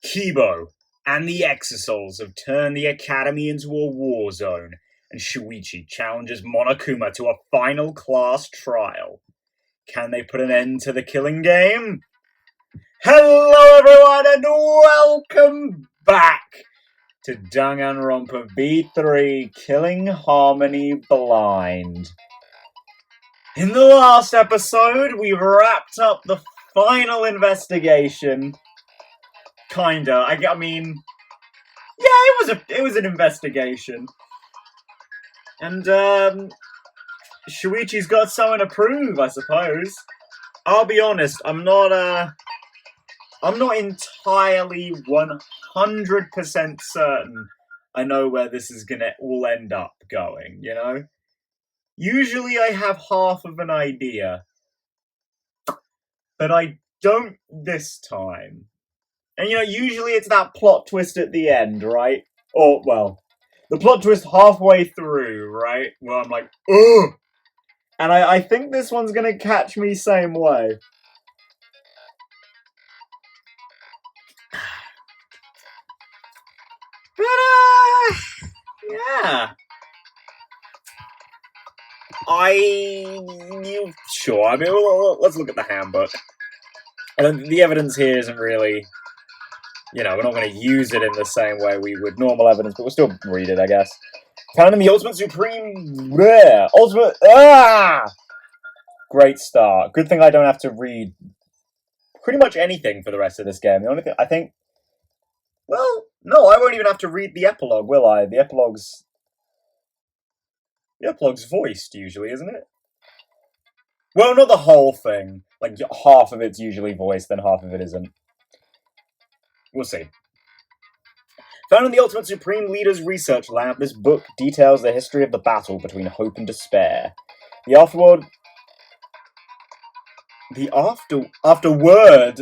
Kibo and the Exisouls have turned the academy into a war zone, and Shuichi challenges Monokuma to a final class trial. Can they put an end to the killing game? Hello everyone and welcome back to Danganronpa V3 Killing Harmony Blind. In the last episode, we wrapped up the final investigation. Kinda. I mean, yeah, it was an investigation. And, Shuichi's got someone to prove, I suppose. I'll be honest, I'm not entirely 100% certain I know where this is gonna all end up going, you know? Usually I have half of an idea, but I don't this time. And, usually it's that plot twist at the end, right? Or, well, the plot twist halfway through, right? Where I'm like, ugh! And I think this one's gonna catch me same way. But, yeah. Sure, I mean, let's look at the handbook. And the evidence here isn't really, we're not going to use it in the same way we would normal evidence, but we'll still read it, I guess. Found in the Great start. Good thing I don't have to read pretty much anything for the rest of this game. The only thing, I think, well, no, I won't even have to read the epilogue, will I? The epilogue's voiced, usually, isn't it? Well, not the whole thing. Like, half of it's usually voiced, then half of it isn't. We'll see. Found in the Ultimate Supreme Leader's research lab, this book details the history of the battle between hope and despair. The afterword,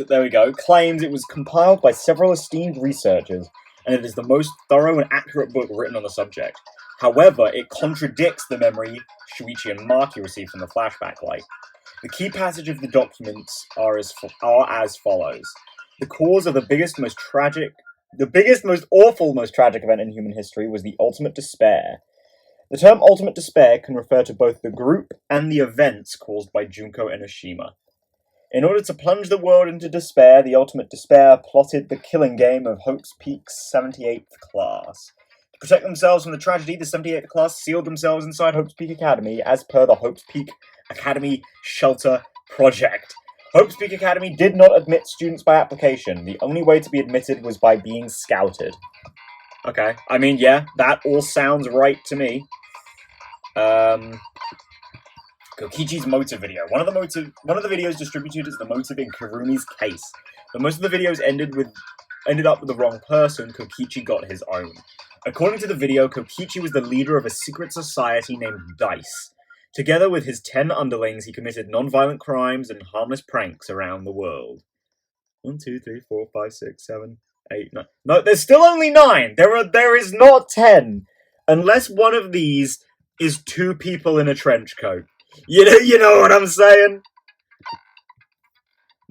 there we go, claims it was compiled by several esteemed researchers, and it is the most thorough and accurate book written on the subject. However, it contradicts the memory Shuichi and Maki received from the flashback light. The key passage of the documents are as follows. The cause of the biggest, most tragic event in human history was the ultimate despair. The term ultimate despair can refer to both the group and the events caused by Junko Enoshima. In order to plunge the world into despair, the ultimate despair plotted the killing game of Hope's Peak's 78th class. To protect themselves from the tragedy, the 78th class sealed themselves inside Hope's Peak Academy as per the Hope's Peak Academy Shelter Project. Hope's Peak Academy did not admit students by application. The only way to be admitted was by being scouted. Okay, I mean, yeah, that all sounds right to me. Kokichi's motive video. One of the videos distributed is the motive in Karumi's case. But most of the videos ended up with the wrong person. Kokichi got his own. According to the video, Kokichi was the leader of a secret society named Dice. Together with his 10 underlings, he committed non-violent crimes and harmless pranks around the world. 1, 2, 3, 4, 5, 6, 7, 8, 9. No, there's still only 9! There is not 10! Unless one of these is 2 people in a trench coat. You know what I'm saying?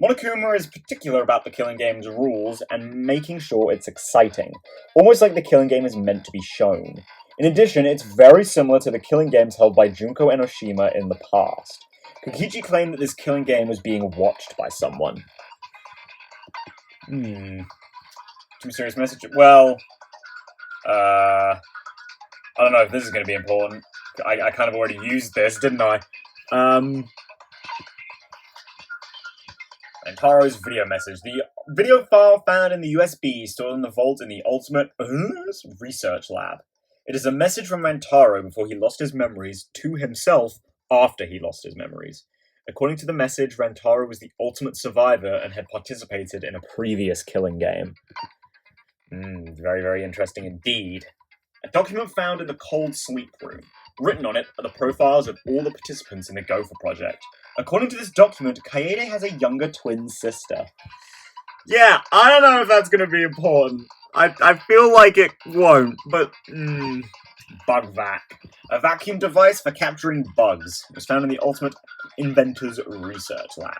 Monokuma is particular about the killing game's rules and making sure it's exciting, almost like the killing game is meant to be shown. In addition, it's very similar to the killing games held by Junko Enoshima in the past. Kokichi claimed that this killing game was being watched by someone. Too serious message? Well, I don't know if this is going to be important. I kind of already used this, didn't I? Taro's video message. The video file found in the USB stored in the vault in the Ultimate Research Lab. It is a message from Rantaro before he lost his memories to himself after he lost his memories. According to the message, Rantaro was the ultimate survivor and had participated in a previous killing game. Very, very interesting indeed. A document found in the cold sleep room. Written on it are the profiles of all the participants in the Gopher project. According to this document, Kaede has a younger twin sister. Yeah, I don't know if that's going to be important. I feel like it won't, but... Bug vac. A vacuum device for capturing bugs. It was found in the Ultimate Inventors Research Lab.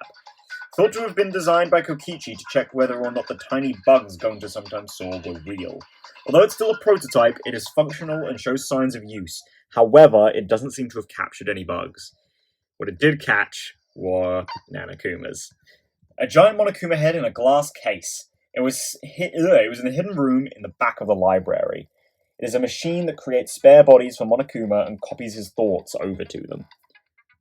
thought to have been designed by Kokichi to check whether or not the tiny bugs Gonta sometimes saw were real. Although it's still a prototype, it is functional and shows signs of use. However, it doesn't seem to have captured any bugs. What it did catch were Nanakumas. A giant Monokuma head in a glass case. It was in the hidden room in the back of the library. It is a machine that creates spare bodies for Monokuma and copies his thoughts over to them.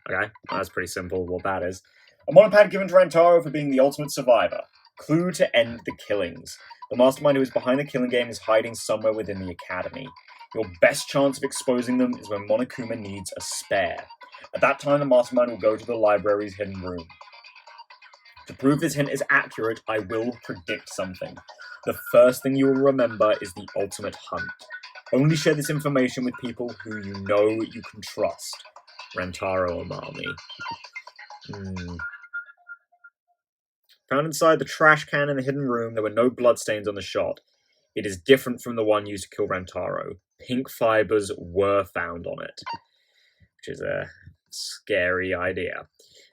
Okay, that's pretty simple what that is. A monopad given to Rantaro for being the ultimate survivor. Clue to end the killings. The mastermind who is behind the killing game is hiding somewhere within the academy. Your best chance of exposing them is when Monokuma needs a spare. At that time, the mastermind will go to the library's hidden room. To prove this hint is accurate, I will predict something. The first thing you will remember is the ultimate hunt. Only share this information with people who you know you can trust. Rantaro Amami. Found inside the trash can in the hidden room, there were no bloodstains on the shot. It is different from the one used to kill Rantaro. Pink fibers were found on it, which is a scary idea.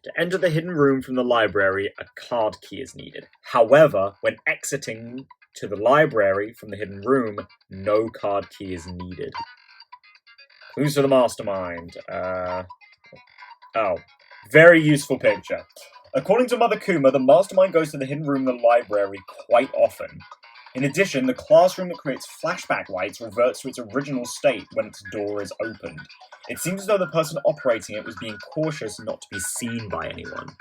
To enter the hidden room from the library, a card key is needed. However, when exiting to the library from the hidden room, no card key is needed. Clues to the mastermind. Very useful picture. According to Mother Kuma, the mastermind goes to the hidden room in the library quite often. In addition, the classroom that creates flashback lights reverts to its original state when its door is opened. It seems as though the person operating it was being cautious not to be seen by anyone.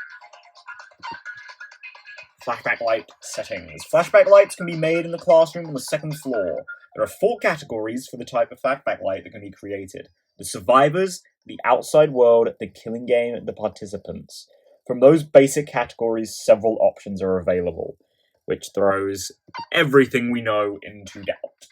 Flashback light settings. Flashback lights can be made in the classroom on the second floor. There are 4 categories for the type of flashback light that can be created. The survivors, the outside world, the killing game, and the participants. From those basic categories, several options are available, which throws everything we know into doubt.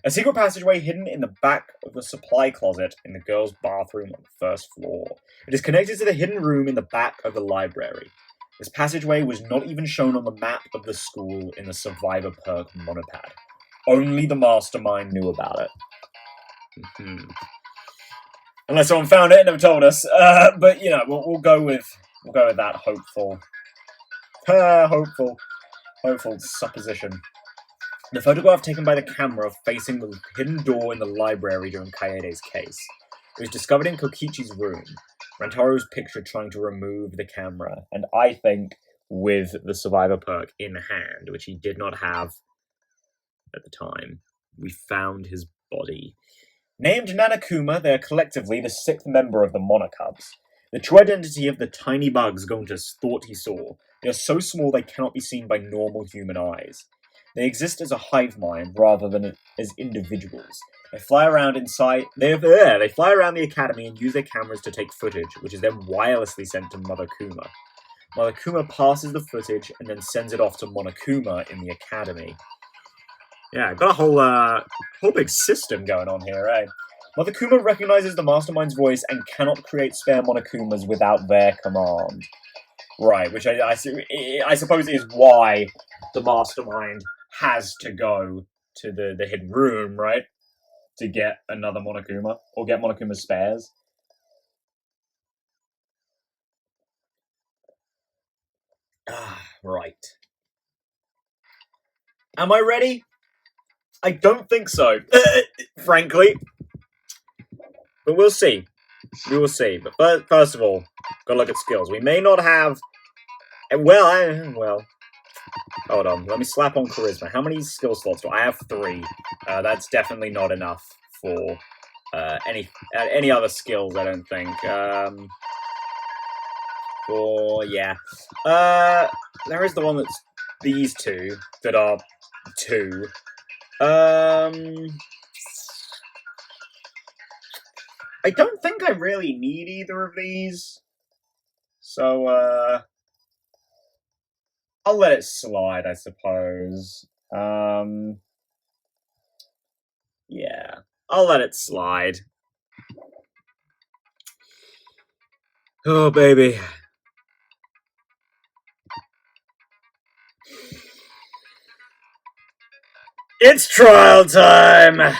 A secret passageway hidden in the back of the supply closet in the girls' bathroom on the first floor. It is connected to the hidden room in the back of the library. This passageway was not even shown on the map of the school in the Survivor Perk monopad. Only the mastermind knew about it. Unless someone found it and never told us. But you know, we'll go with that hopeful supposition. The photograph taken by the camera facing the hidden door in the library during Kaede's case. It was discovered in Kokichi's room. Rantaro's picture trying to remove the camera, and I think with the survivor perk in hand, which he did not have at the time. We found his body. Named Nanakuma, they are collectively the 6th member of the Monocubs. The true identity of the tiny bugs Gontas thought he saw. They are so small they cannot be seen by normal human eyes. They exist as a hive mind rather than as individuals. They fly around they fly around the academy and use their cameras to take footage, which is then wirelessly sent to Mother Kuma. Mother Kuma passes the footage and then sends it off to Monokuma in the academy. Yeah, I've got a whole big system going on here, eh? Mother Kuma recognizes the mastermind's voice and cannot create spare Monokumas without their command. Right, which I suppose is why the mastermind has to go to the hidden room, right? To get another Monokuma, or get Monokuma spares. Right. Am I ready? I don't think so, frankly. But we'll see. We will see. But first of all, gotta look at skills. We may not have... Well... Hold on, let me slap on charisma. How many skill slots do I have? 3. That's definitely not enough for any other skills, I don't think. There is the one that's these 2 that are 2. I don't think I really need either of these. So, I'll let it slide, I suppose. Yeah. I'll let it slide. Oh, baby. It's trial time!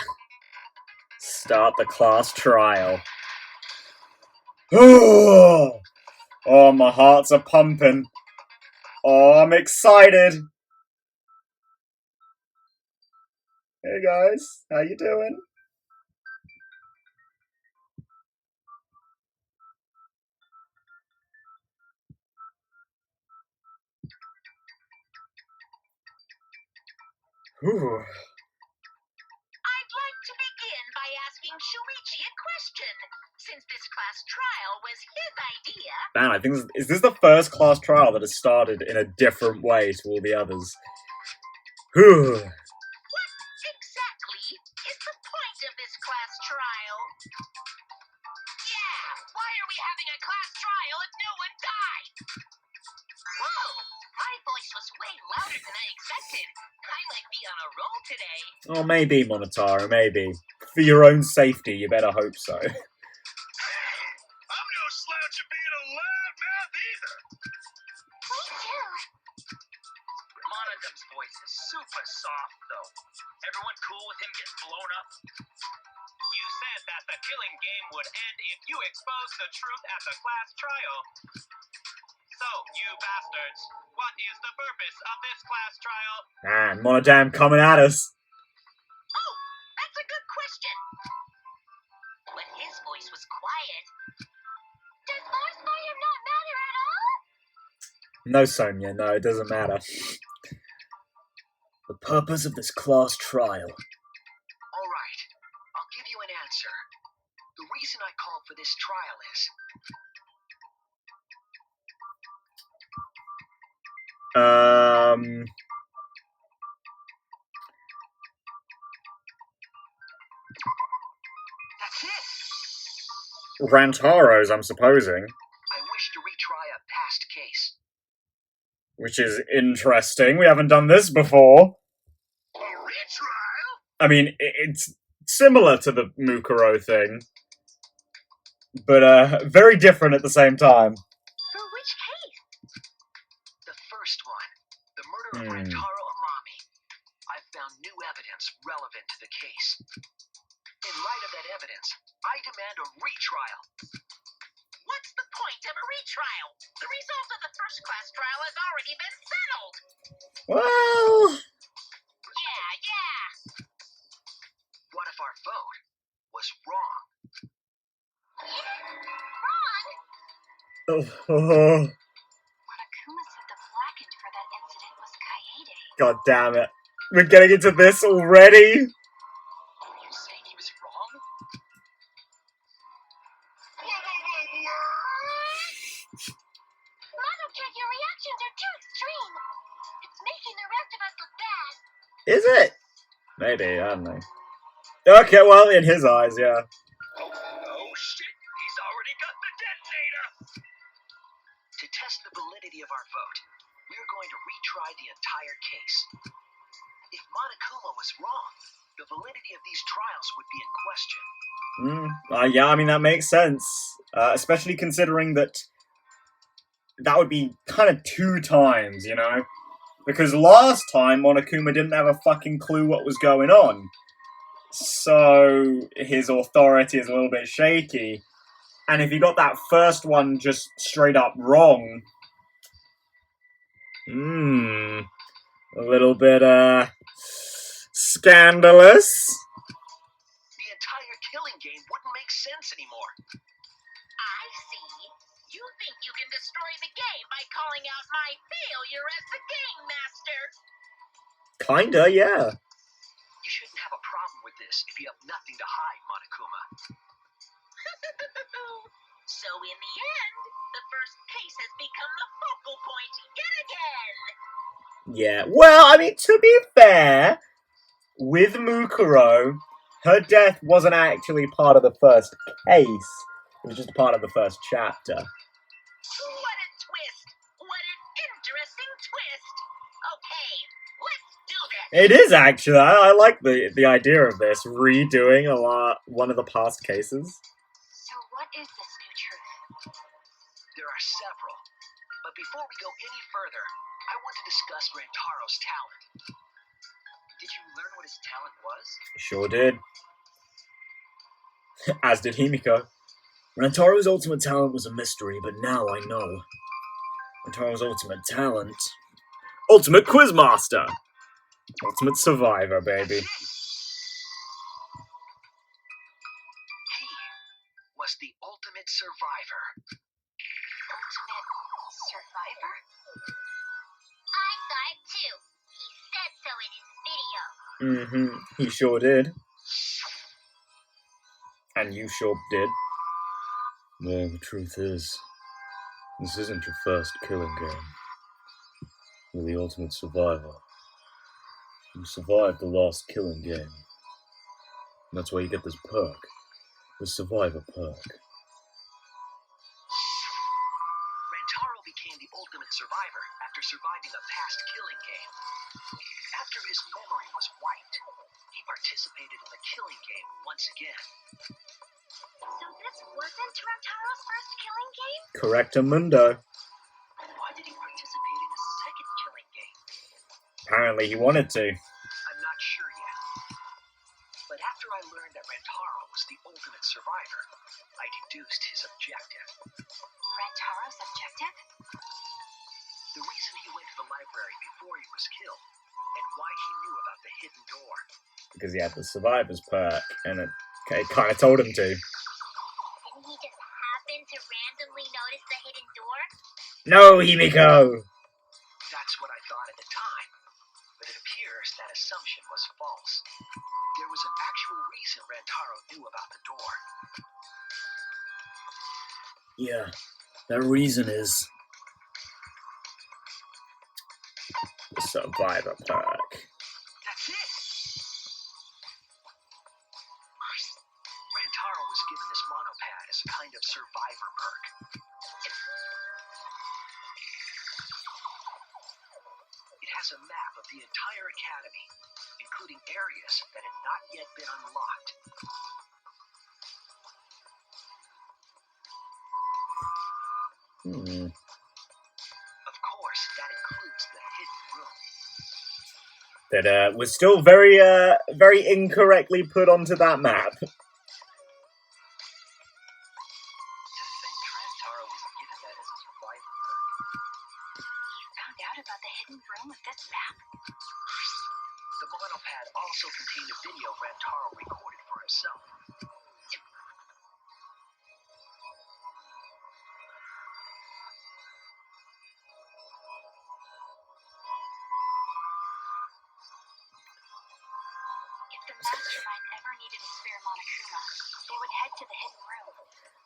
Start the class trial. Oh, my heart's a pumping. Oh, I'm excited. Hey guys, how you doing? Ooh. I'd like to begin by asking Shuichi a question, since this class trial was his idea. Man, I think is this the first class trial that has started in a different way to all the others? Whew. What exactly is the point of this class trial? Yeah, why are we having a class trial if no one died? Whoa, my voice was way louder than I expected. I might be on a roll today. Oh, maybe, Monotaro, maybe. For your own safety, you better hope so. I'm no slouch at being a loudmouth either. Me too. Monodum's voice is super soft, though. Everyone cool with him getting blown up? You said that the killing game would end if you exposed the truth at the class trial. So, you bastards, what is the purpose of this class trial? Man, Monodam coming at us. Oh, that's a good question. When his voice was quiet. Does force fire not matter at all? No, Sonia, no, it doesn't matter. The purpose of this class trial. All right, I'll give you an answer. The reason I called for this trial is... That's it! Rantaro's, I'm supposing. I wish to retry a past case. Which is interesting. We haven't done this before. A retrial? I mean, it's similar to the Mukuro thing. But, very different at the same time. For which case? The first one, the murder of Rantaro Amami. I've found new evidence relevant to the case. In light of that evidence, I demand a retrial. What's the point of a retrial? The result of the first class trial has already been settled. Well... Yeah. What if our vote was wrong? Wrong? Oh, Monokuma said the blackened for that incident was Kaede. God damn it. We're getting into this already? Are you saying he was wrong? Monoka, your reactions are too extreme. It's making the rest of us look bad. Is it? Maybe, I don't know. Okay, well, in his eyes, yeah. Oh shit, he's already got the detonator! To test the validity of our vote, we're going to retry the entire case. If Monokuma was wrong, the validity of these trials would be in question. Yeah, I mean, that makes sense. Especially considering that would be kind of 2 times, you know? Because last time, Monokuma didn't have a fucking clue what was going on. So, his authority is a little bit shaky. And if he got that first one just straight up wrong... a little bit, scandalous. The entire killing game wouldn't make sense anymore. I see. You think you can destroy the game by calling out my failure as the game master. Kinda, yeah. You shouldn't have a problem with this if you have nothing to hide, Monokuma. So in the end, the first case has become the focal point yet again. Yeah, well, I mean, to be fair, with Mukuro, her death wasn't actually part of the first case. It was just part of the first chapter. What a twist! What an interesting twist! Okay, let's do this! It is actually. I like the idea of this, redoing one of the past cases. So what is this new truth? There are several. But before we go any further, I want to discuss Rantaro's talent. Did you learn what his talent was? Sure did. As did Himiko. Rantaro's ultimate talent was a mystery, but now I know. Rentaro's ultimate talent. Ultimate Quizmaster! Ultimate Survivor, baby. He was the ultimate survivor. Ultimate survivor? I saw it too. He said so in his video. He sure did. And you sure did. Well, the truth is, this isn't your first killing game. You're the ultimate survivor. You survived the last killing game. And that's why you get this perk. The Survivor perk. Rentaro became the ultimate survivor after surviving a past killing game. After his memory was wiped, he participated in the killing game once again. So this wasn't Rentaro's first killing game? Correctamundo. Why did he participate in a second killing game? Apparently he wanted to. I'm not sure yet. But after I learned that Rentaro was the ultimate survivor, I deduced his objective. Rentaro's objective? The reason he went to the library before he was killed, and why he knew about the hidden door. Because he had the Survivor's perk, and it kind of told him to. Didn't he just happen to randomly notice the hidden door? No, Himiko! That's what I thought at the time, but it appears that assumption was false. There was an actual reason Rentaro knew about the door. Yeah, that reason is the Survivor perk. That's it! Rentaro was given this monopad as a kind of survivor perk. It has a map of the entire academy, including areas that had not yet been unlocked. Of course, that includes the hidden room. That was still very incorrectly put onto that map. To think Rentaro was given that as a survivor perk. You found out about the hidden room with this map? The monopad also contained a video Rentaro recorded for himself. If the mastermind ever needed a spare Monokuma, they would head to the hidden room.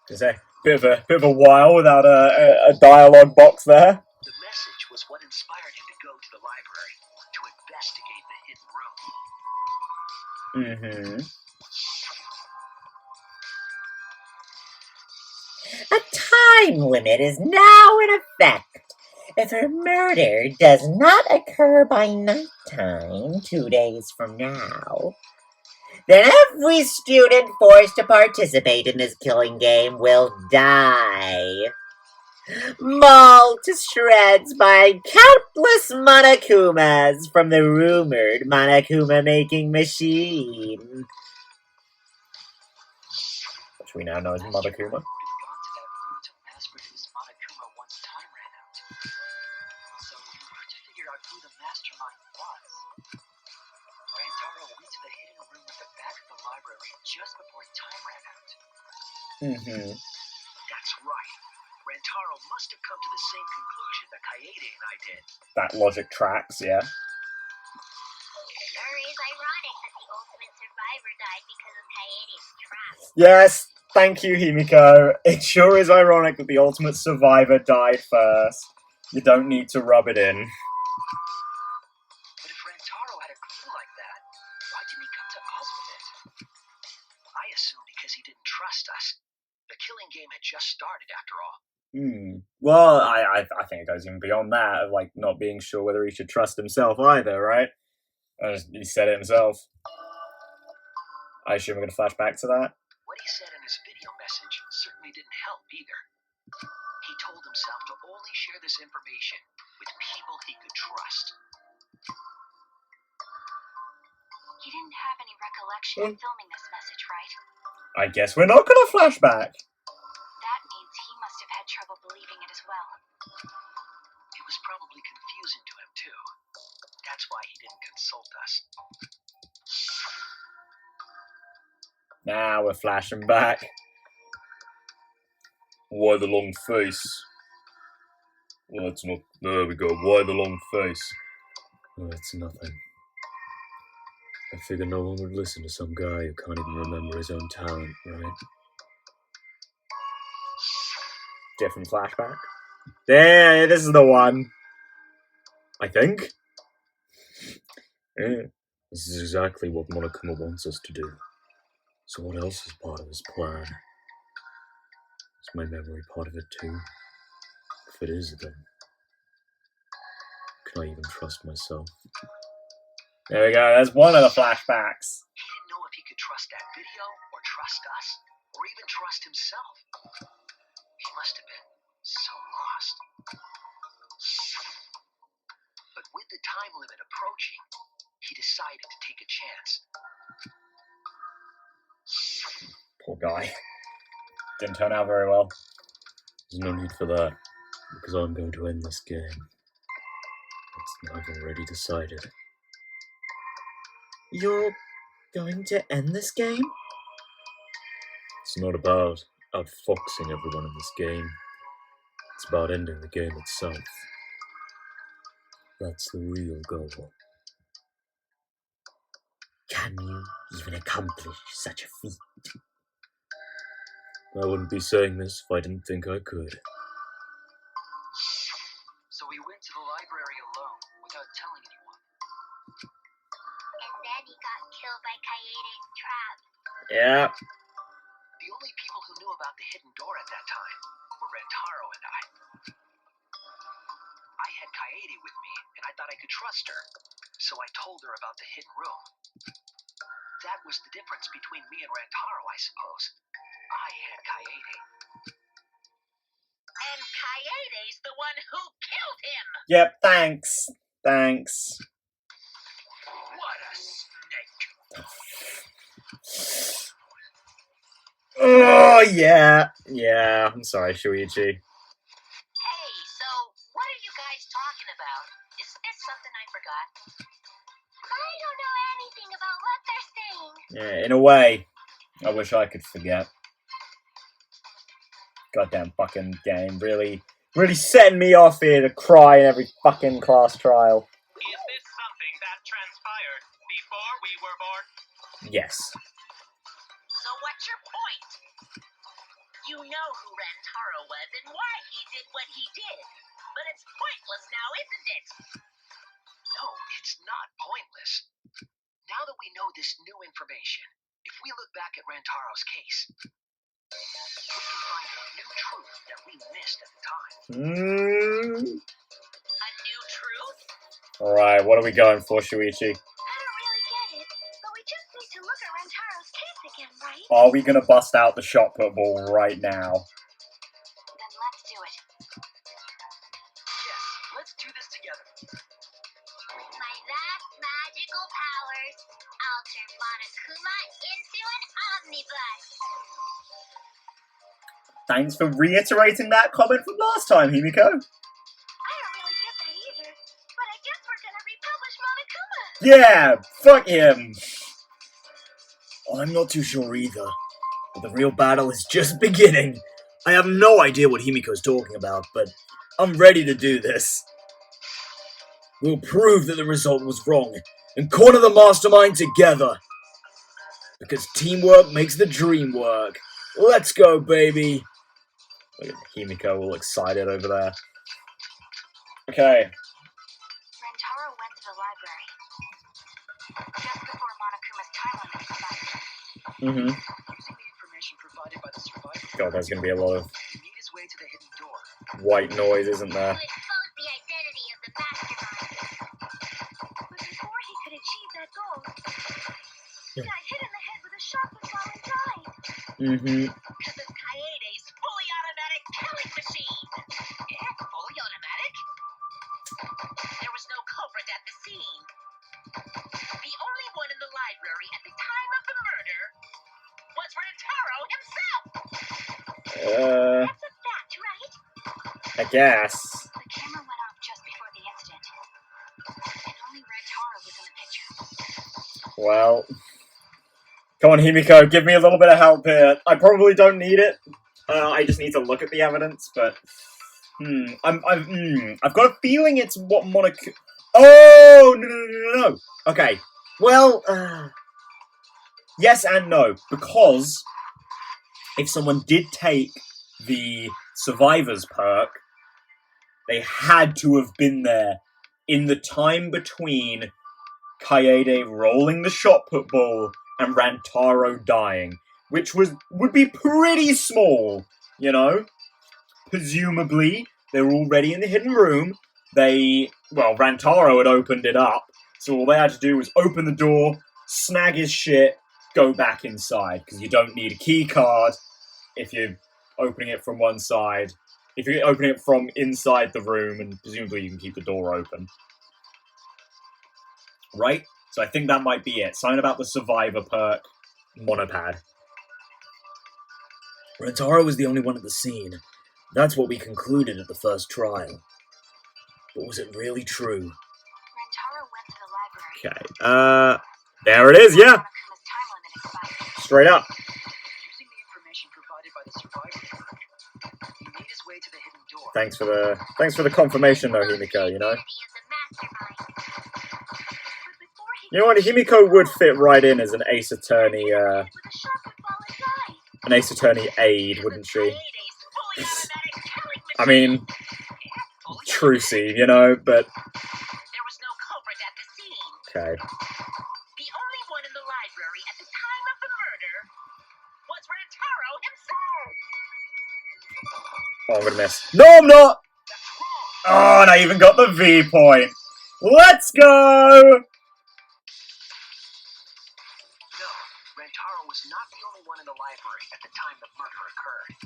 Just a bit of a while without a dialogue box there. The message was what inspired him to go to the library to investigate the hidden room. A time limit is now in effect. If a murder does not occur by nighttime 2 days from now, then every student forced to participate in this killing game will die, mauled to shreds by countless Monokumas from the rumored Monokuma-making machine, which we now know as Monokuma. Just before time ran out. That's right. Rentaro must have come to the same conclusion that Kaede and I did. That logic tracks, yeah. It sure is ironic that the ultimate survivor died because of Kaede's trap. Yes, thank you, Himiko. It sure is ironic that the ultimate survivor died first. You don't need to rub it in. But if Rentaro had a clue like that, why didn't he come to us with it? I assume because he didn't trust us. The killing game had just started, after all. Well, I think it goes even beyond that, of like not being sure whether he should trust himself either, right? He said it himself. I assume we're going to flash back to that. What he said in his video message certainly didn't help either. He told himself to only share this information with people he could trust. He didn't have any recollection of filming this message, right? I guess we're not going to flash back. That means he must have had trouble believing it as well. insult us. Now we're flashing back. Why the long face? Well, it's not. There we go. Why the long face? Oh, it's nothing. I figure no one would listen to some guy who can't even remember his own talent, right? Different flashback. There, this is the one. I think. Yeah. This is exactly what Monokuma wants us to do. So what else is part of his plan? Is my memory part of it too? If it is, then can I even trust myself? There we go, there's one of the flashbacks. He didn't know if he could trust that video, or trust us, or even trust himself. He must have been so lost. But with the time limit approaching, he decided to take a chance. Poor guy. Didn't turn out very well. There's no need for that, because I'm going to end this game. I've already decided. You're going to end this game? It's not about outfoxing everyone in this game. It's about ending the game itself. That's the real goal. Can you even accomplish such a feat? I wouldn't be saying this if I didn't think I could. So we went to the library alone, without telling anyone. And then he got killed by Kaede's trap. Yeah. The only people who knew about the hidden door at that time were Rentaro and I. I had Kaede with me, and I thought I could trust her, so I told her about the hidden room. That was the difference between me and Rentaro, I suppose. I had Kaede. And Kaede's the one who killed him! Yep, thanks. Thanks. What a snake! Oh, yeah. Yeah, I'm sorry, Shuichi. Hey, so what are you guys talking about? Is this something I forgot? I don't know anything about what they're saying. Yeah, in a way, I wish I could forget. Goddamn fucking game. Really setting me off here to cry in every fucking class trial. Is this something that transpired before we were born? Yes. So what's your point? You know who Rentaro was and why he did what he did. But it's pointless now, isn't it? No, it's not pointless. Now that we know this new information, if we look back at Rantaro's case, we can find a new truth that we missed at the time. A new truth? Alright, what are we going for, Shuichi? I don't really get it, but we just need to look at Rantaro's case again, right? Are we gonna bust out the shot put ball right now? Then let's do it. Yes, let's do this together. With my vast magical powers, I'll turn Monokuma into an omnibus. Thanks for reiterating that comment from last time, Himiko. I don't really get that either, but I guess we're gonna republish Monokuma. Yeah, fuck him. I'm not too sure either, but the real battle is just beginning. I have no idea what Himiko's talking about, but I'm ready to do this. We'll prove that the result was wrong and corner the mastermind together. Because teamwork makes the dream work. Let's go, baby. Look at Himiko all excited over there. Okay. Rentaro went to the library just before Monokuma's time limit expired. Mm-hmm. Using the information provided by the survivor, God, there's going to be a lot of he made his way to the hidden door. white noise, isn't there? To expose the identity of the mastermind. But before he could achieve that goal, he got hit in the head with a shotgun while he died. Mm-hmm. Because of Kaede's fully automatic killing machine. Yeah, fully automatic? There was no culprit at the scene. The only one in the library at the time of the murder was Rentaro himself. That's a fact, right? I guess. The camera went off just before the incident. And only Rentaro was in the picture. Well, come on, Himiko, give me a little bit of help here. I probably don't need it. I just need to look at the evidence, but I've got a feeling it's what Monaco. Oh no. Okay, well, yes and no, because if someone did take the survivors perk, they had to have been there in the time between Kaede rolling the shot put ball and Rantaro dying, which would be pretty small, you know? Presumably, they were already in the hidden room. Rantaro had opened it up, so all they had to do was open the door, snag his shit, go back inside, because you don't need a key card if you're opening it from one side. If you're opening it from inside the room, and presumably you can keep the door open. Right? So I think that might be it. Something about the survivor perk, monopad. Rantaro was the only one at the scene. That's what we concluded at the first trial. But was it really true? Rantaro went to the library. Okay, there it is, yeah! Straight up. Using the information provided by the survivor, he made his way to the hidden door. Thanks for the confirmation though, Himiko, you know? You know what, Himiko would fit right in as an Ace Attorney, aide, wouldn't she? I mean, Trucy, you know, but... There was no culprit at the scene. Okay. The only one in the library at the time of the murder was Rantaro himself. Oh, I'm gonna miss. No, I'm not! Oh, and I even got the V point. Let's go! No, Rantaro was not the only one in the library at the time the murder occurred.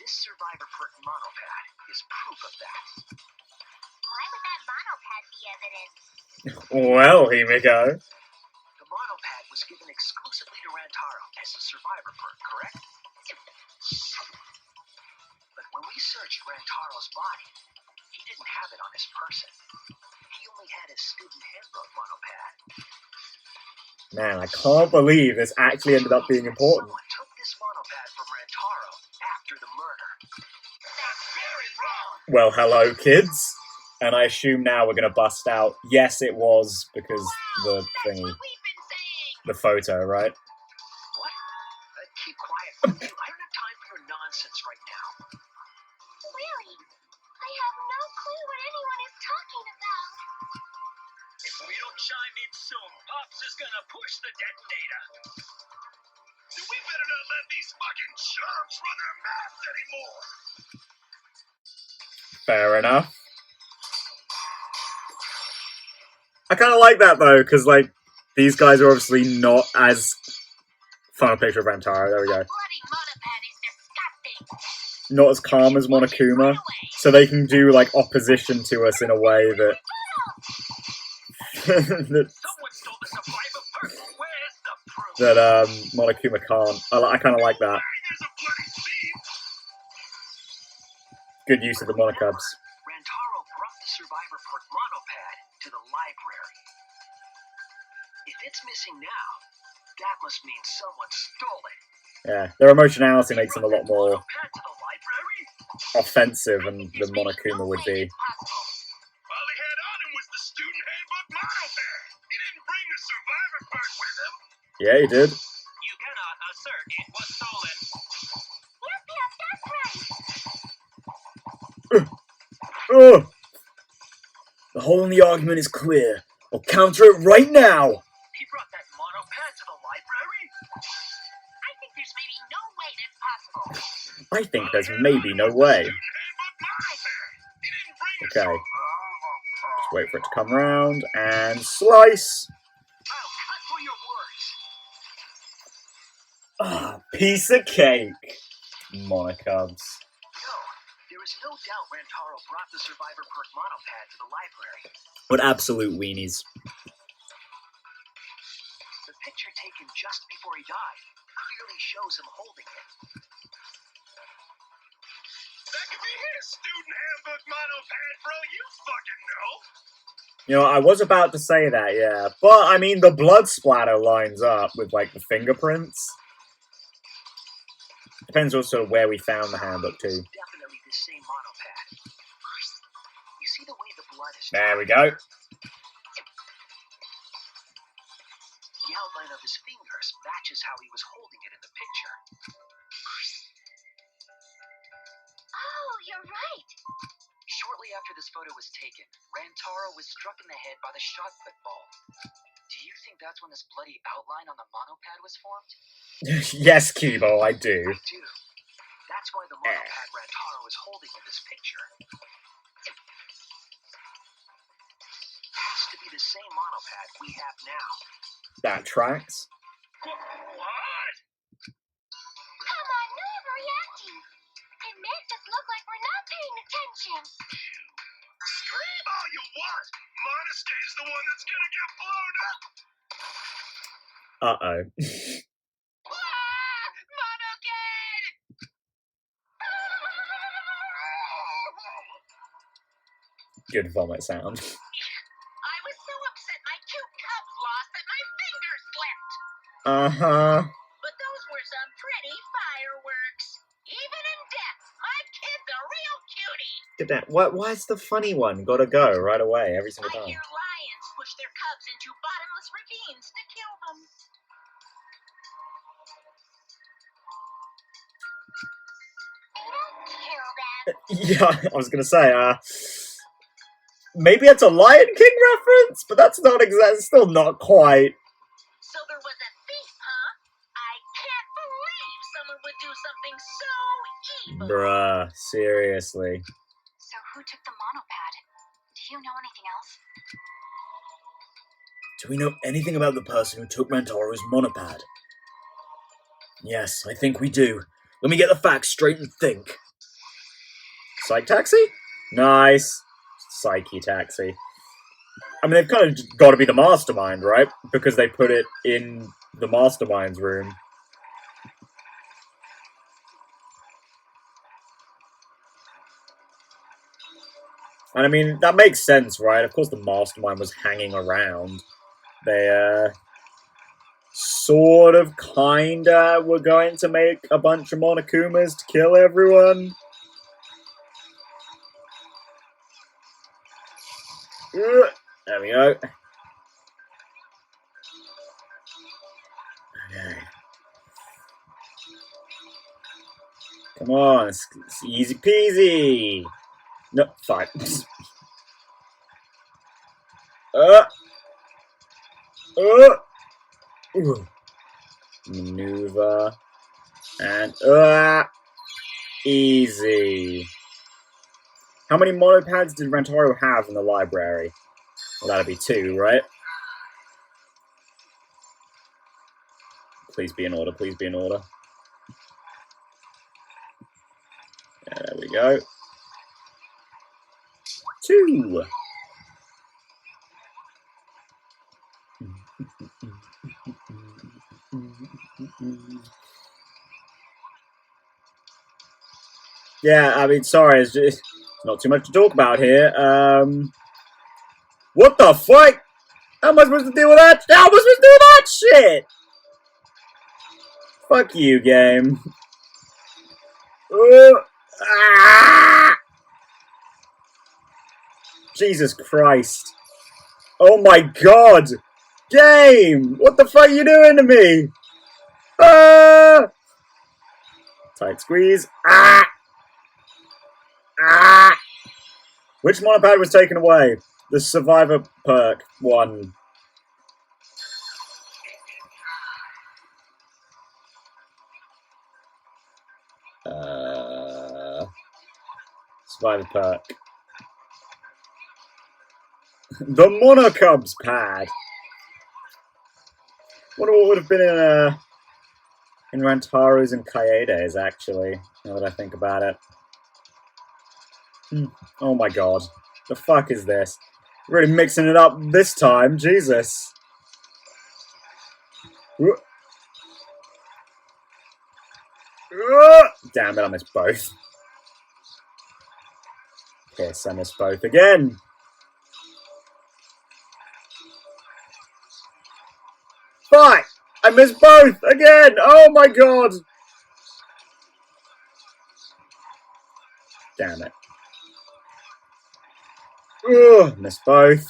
This survivor perk monopad is proof of that. Why would that monopad be evidence? Well, Himiko. The monopad was given exclusively to Rantaro as a survivor perk, correct? But when we searched Rantaro's body, he didn't have it on his person. He only had his student handbook monopad. Man, I can't believe this actually ended up being important. Someone took this monopad from Rantaro after the murder. That's very wrong. Well, hello, kids. And I assume now we're going to bust out. Yes, it was because the thingy, What we've been saying. the photo, right? What? Keep quiet. I don't have time for your nonsense right now. Really? I have no clue what anyone is talking about. If we don't chime in soon, Pops is gonna push the detonator. We better not let these fucking chumps run their mouths anymore. Fair enough. I kind of like that though, because like these guys are obviously not as. Final picture of Rantaro. There we go. Bloody monopad is disgusting. Not as calm as Monokuma, so they can do like opposition to us in a way that. Someone stole the survivor perk. Where's the proof? that Monokuma can't. I kind of like that. There's a bloody thief. Good use of the Monocubs. Rantaro brought the survivor perk monopad to the library. If it's missing now, that must mean someone stole it. Yeah, their emotionality makes them a lot more Monopad to the library? offensive than Monokuma would be. All he had on him was the student handbook monopad. He didn't bring the survivor perk with him. Yeah, he did. You cannot assert it was stolen. Yep, that's right. Ugh. The hole in the argument is clear. I'll counter it right now. He brought that monopad to the library? I think there's maybe no way that's possible. I think there's maybe no way. Student handbook monopad. He didn't bring the Okay. Just wait for it to come round and slice. I'll cut for your words. Ah, piece of cake. Monocubs. No, there is no doubt Rantaro brought the survivor perk monopad to the library. What absolute weenies. The picture taken just before he died clearly shows him holding it. That could be his student handbook monopad, bro. You fucking know. You know, I was about to say that, yeah. But, I mean, the blood splatter lines up with, like, the fingerprints. Depends also where we found the handbook, too. Definitely the same monopad. You see the way the blood is. There we go. The outline of his fingers matches how he was holding it in the picture. Oh, you're right. Shortly after this photo was taken, Rantaro was struck in the head by the shot put ball. Do you think that's when this bloody outline on the monopad was formed? Yes, Kibo, I do. I do. That's why the monopad Rantaro is holding in this picture has to be the same monopad we have now. That tracks. What? Come on, no overreacting. It makes us look like we're not paying attention. Scream all you want! Monastery's the one that's gonna get blown up! Uh-oh. Ah, Monokid! Good vomit sound. I was so upset my cute cubs lost that my fingers slipped. Uh-huh. But those were some pretty fireworks. Even in death, my kid's a real cutie. Good damn. Why's the funny one gotta go right away every single I time? hear lions push their cubs into bottomless ravines to kill them. They don't kill them. Yeah, I was gonna say, maybe it's a Lion King reference, but that's not still not quite. So there was a thief, huh? I can't believe someone would do something so evil. Bruh, seriously. So who took the monopad? Do you know anything else? Do we know anything about the person who took Rantaro's monopad? Yes, I think we do. Let me get the facts straight and think. Psych taxi? Nice. Psyche taxi. I mean, they've kind of got to be the mastermind, right? Because they put it in the mastermind's room. And I mean, that makes sense, right? Of course the mastermind was hanging around. They, sort of, kinda were going to make a bunch of Monokumas to kill everyone. There we go. Okay. Come on, it's easy peasy. No, fine. Maneuver. And, easy. How many monopads did Rantaro have in the library? Well, that'd be 2, right? Please be in order, please be in order. Yeah, there we go. 2! Yeah, I mean, sorry, it's not too much to talk about here. What the fuck? How am I supposed to deal with that? How am I supposed to do that shit? Fuck you, game. Jesus Christ. Oh my god! Game! What the fuck are you doing to me? Ah! Tight squeeze. Ah! Ah! Which monopad was taken away? The survivor perk one. Survivor perk. The Monocubs pad. Wonder what would have been in Rantaro's and Kaede's, actually, now that I think about it. Oh my god. The fuck is this? Really mixing it up this time, Jesus. Damn it, I missed both. Piss, I missed both again. fuck! I missed both again! Oh my god! Damn it. Ugh, missed both.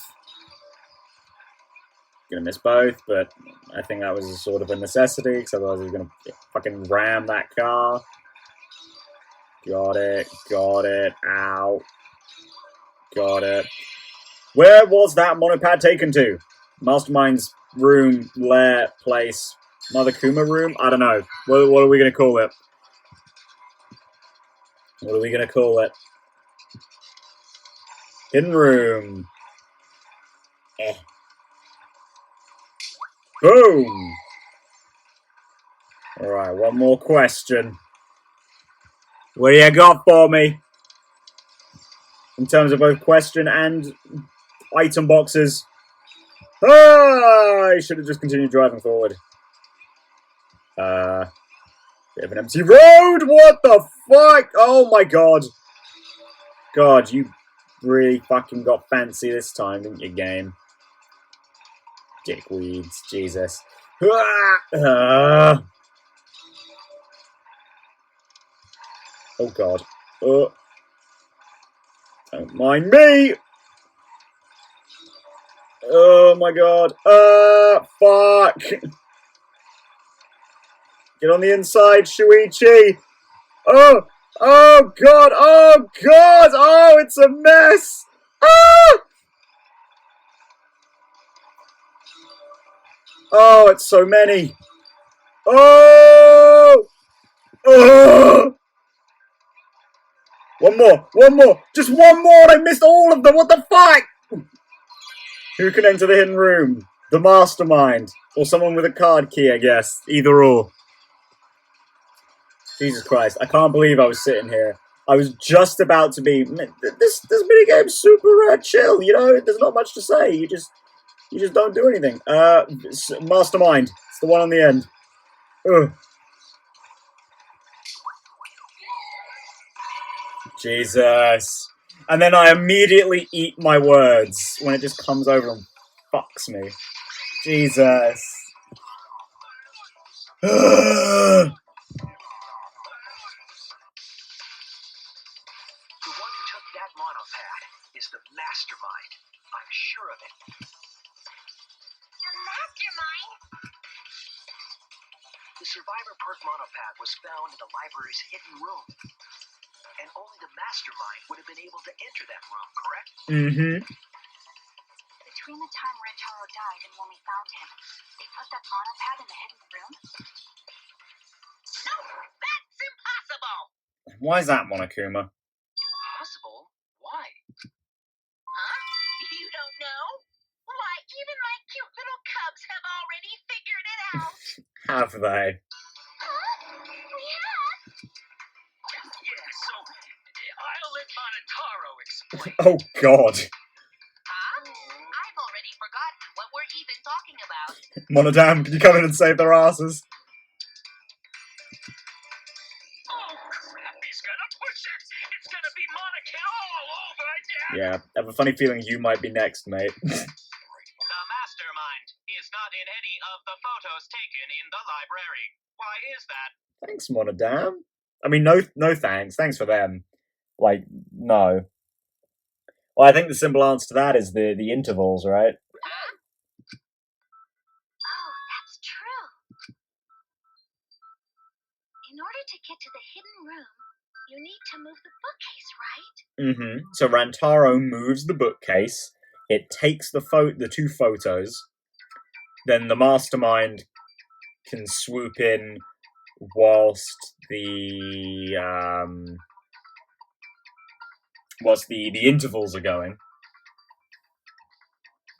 Gonna miss both, but I think that was a sort of a necessity, because otherwise I was gonna fucking ram that car. Got it, ow. Got it. Where was that monopad taken to? Mastermind's room, lair, place, Mother Kuma room? I don't know. What are we gonna call it? What are we gonna call it? Hidden room. Eh. Boom! Alright, one more question. What do you got for me? In terms of both question and item boxes. Ah! I should have just continued driving forward. Bit of an empty road! What the fuck? Oh my god. God, you really fucking got fancy this time, didn't you, game? Dickweeds, Jesus. Oh god. Don't mind me! Oh my god. Fuck! Get on the inside, Shuichi! Oh! Oh god! Oh god! Oh, it's a mess! Ah! Oh, it's so many! Oh! Oh! One more! Just one more! I missed all of them! What the fuck? Who can enter the hidden room? The mastermind. Or someone with a card key, I guess. Either or. Jesus Christ, I can't believe I was sitting here. I was just about to be... This minigame's super chill, you know? There's not much to say. You just don't do anything. Mastermind. It's the one on the end. Ugh. Jesus. And then I immediately eat my words when it just comes over and fucks me. Jesus. The one who took that monopad is the mastermind. I'm sure of it. The mastermind? The survivor perk monopad was found in the library's hidden room. And only the mastermind would have been able to enter that room, correct? Mm-hmm. Between the time Rentaro died and when we found him, they put that monopad in the hidden room? No! That's impossible! Why is that, Monokuma? Possible? Why? Huh? You don't know? Why, even my cute little cubs have already figured it out! Have they? Huh? We have? Yeah, so I'll let Monotaro explain. Oh, God. Huh? I've already forgotten what we're even talking about. Monodam, can you come in and save their asses? Oh crap, he's gonna push it! It's gonna be Monica all over again! Yeah, I have a funny feeling you might be next, mate. The mastermind is not in any of the photos taken in the library. Why is that? Thanks, Monodam. I mean, no thanks. Thanks for them. Like, no. Well, I think the simple answer to that is the intervals, right? Huh? Oh, that's true. In order to get to the hidden room, you need to move the bookcase, right? Mm-hmm. So Rantaro moves the bookcase. It takes the two photos. Then the mastermind can swoop in whilst the intervals are going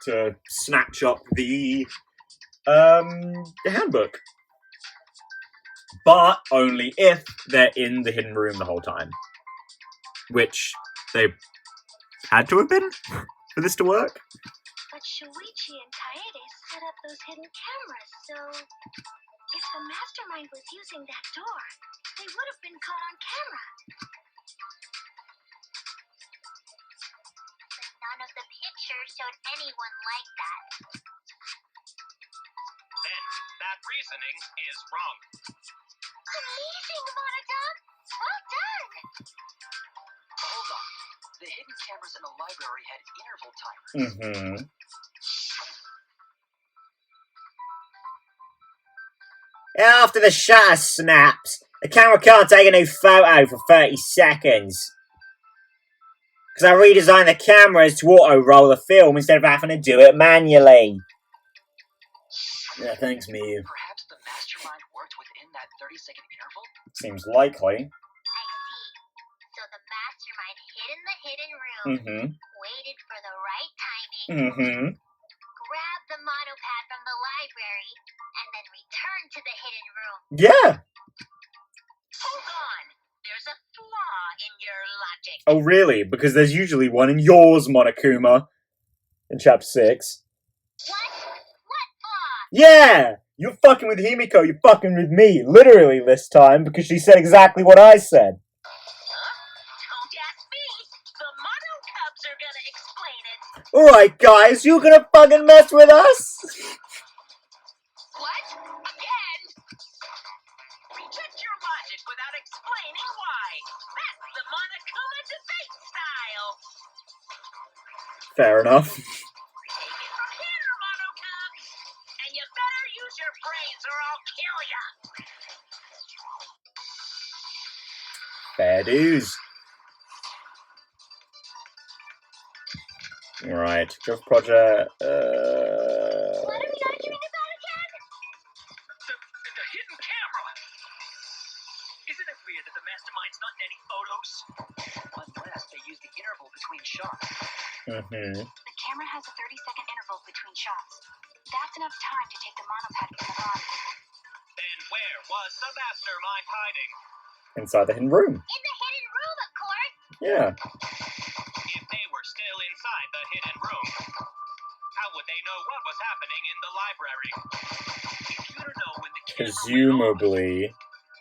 to snatch up the handbook. But only if they're in the hidden room the whole time. Which they had to have been for this to work. But Shuichi and Kaede set up those hidden cameras, so if the mastermind was using that door, they would have been caught on camera. But none of the pictures showed anyone like that. Then that reasoning is wrong. Amazing, Monodum! Well done! Hold on. The hidden cameras in the library had interval timers. Mm-hmm. After the shutter snaps, the camera can't take a new photo for 30 seconds. Because I redesigned the cameras to auto-roll the film instead of having to do it manually. Yeah, thanks, Mew. Perhaps the mastermind worked within that 30-second interval? Seems likely. I see. So the mastermind hid in the hidden room, Mm-hmm. waited for the right timing, Mm-hmm. grabbed the monopad from the library, and then returned to the hidden room. Yeah. Hold on. There's a flaw in your logic. Oh, really? Because there's usually one in yours, Monokuma. In chapter 6. What flaw? Yeah! You're fucking with Himiko, you're fucking with me. Literally this time, because she said exactly what I said. Huh? Don't ask me. The Mono Cubs are gonna explain it. Alright, guys, you're gonna fucking mess with us? What? Again? Reject your logic without explaining why. That's the Monokuma debate style. Fair enough. Take it from here, Mono Cubs. And you better use your brains or I'll kill ya. Fair dues. Right, Drift Project, What are we arguing about again? The hidden camera! Isn't it weird that the mastermind's not in any photos? Unless they use the interval between shots. Mm-hmm. The camera has a 30-second interval between shots. That's enough time to take the monopad from the body. Then where was the mastermind hiding? Inside the hidden room. In the hidden room, of course. Yeah. If they were still inside the hidden room, how would they know what was happening in the library? If you don't know when the camera went on, Presumably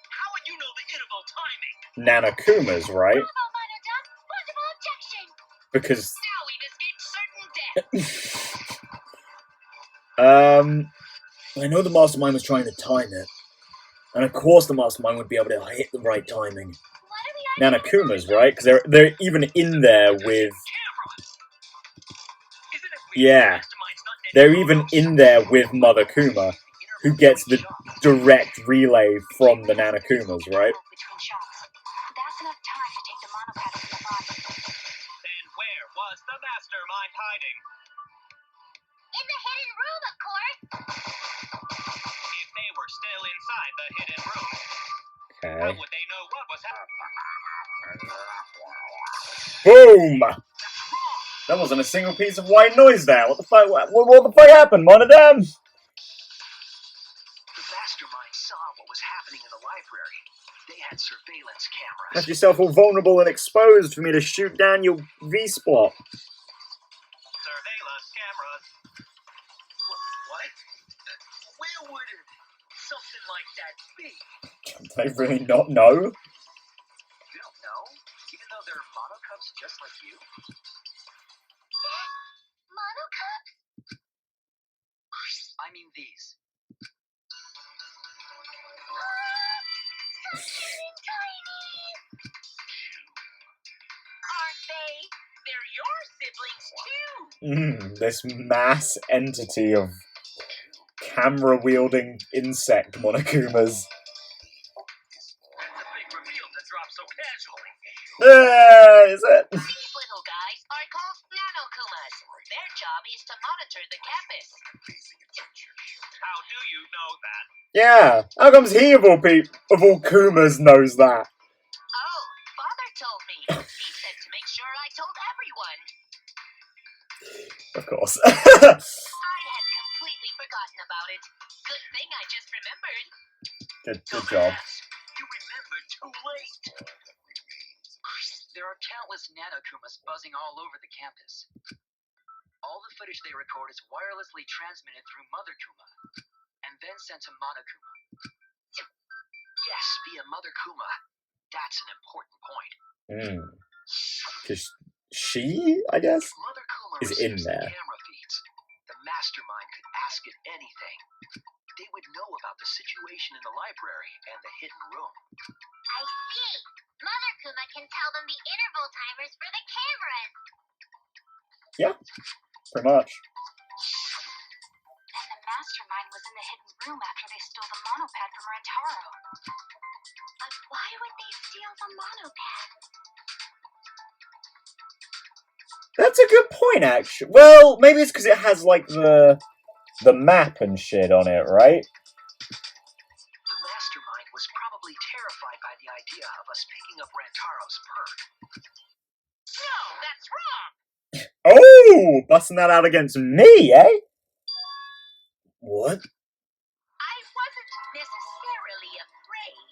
how would you know the interval timing? Nanakuma's, right? Bravo, Monodum. Possible objection. Because Now we've escaped certain death. I know the mastermind was trying to time it. And of course the mastermind would be able to hit the right timing. What are we arguing Nanakuma's, right? Because they're even in there with... Yeah. They're even in there with Mother Kuma, who gets the direct relay from the Nanakumas, right? Between shots. That's enough time to take the monopad from the body. Then where was the mastermind hiding? In the hidden room, of course. If they were still inside the hidden room, how Okay. would they know what was happening? Boom! That wasn't a single piece of white noise there. What the fuck? What the fuck happened, Monodam? The mastermind saw what was happening in the library. They had surveillance cameras. Left yourself all vulnerable and exposed for me to shoot down your V-spot. Surveillance cameras. What? Where would something like that be? Do they really not know? You don't know? Even though they're monocubs just like you? Mono Cubs? I mean these. So cute and tiny. Aren't they? They're your siblings, too. This mass entity of camera-wielding insect Monokumas. That's a big reveal to drop so casually. Is it? These little guys are called Nanokumas. Their job is to monitor the campus. How do you know that? Yeah. How comes he of all Kumas knows that? Oh, Father told me. He said to make sure I told everyone. Of course. I had completely forgotten about it. Good thing I just remembered. Good job. You remembered too late. There are countless nanokumas buzzing all over the campus. All the footage they record is wirelessly transmitted through Mother Kuma, and then sent to Monokuma. Yes, via Mother Kuma. That's an important point. Because she, I guess, If Mother Kuma is in receives there. the camera feeds, the mastermind could ask it anything. They would would know about the situation in the library and the hidden room. I see. Mother Kuma can tell them the interval timers for the cameras. Yeah, pretty much. And the mastermind was in the hidden room after they stole the monopad from Rantaro. But why would they steal the monopad? That's a good point, actually. Well, maybe it's because it has, like, the map and shit on it, right? The mastermind was probably terrified by the idea of us picking up Rantaro's perk. No, that's wrong. Oh! Busting that out against me, eh? What? I wasn't necessarily afraid.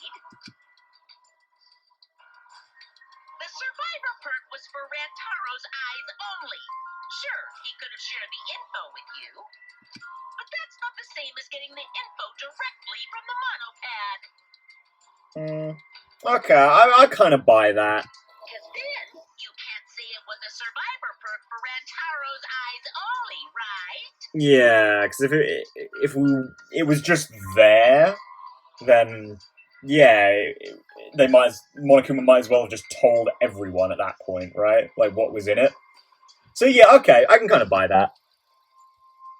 The survivor perk was for Rantaro's eyes only. Sure, he could have shared the info with you, but that's not the same as getting the info directly from the monopad. Okay, I kind of buy that. Because then you can't say it was a survivor perk for Rantaro's eyes only, right? Yeah, because if it was just there, then yeah, Monokuma might as well have just told everyone at that point, right? Like what was in it. So yeah, okay, I can kind of buy that.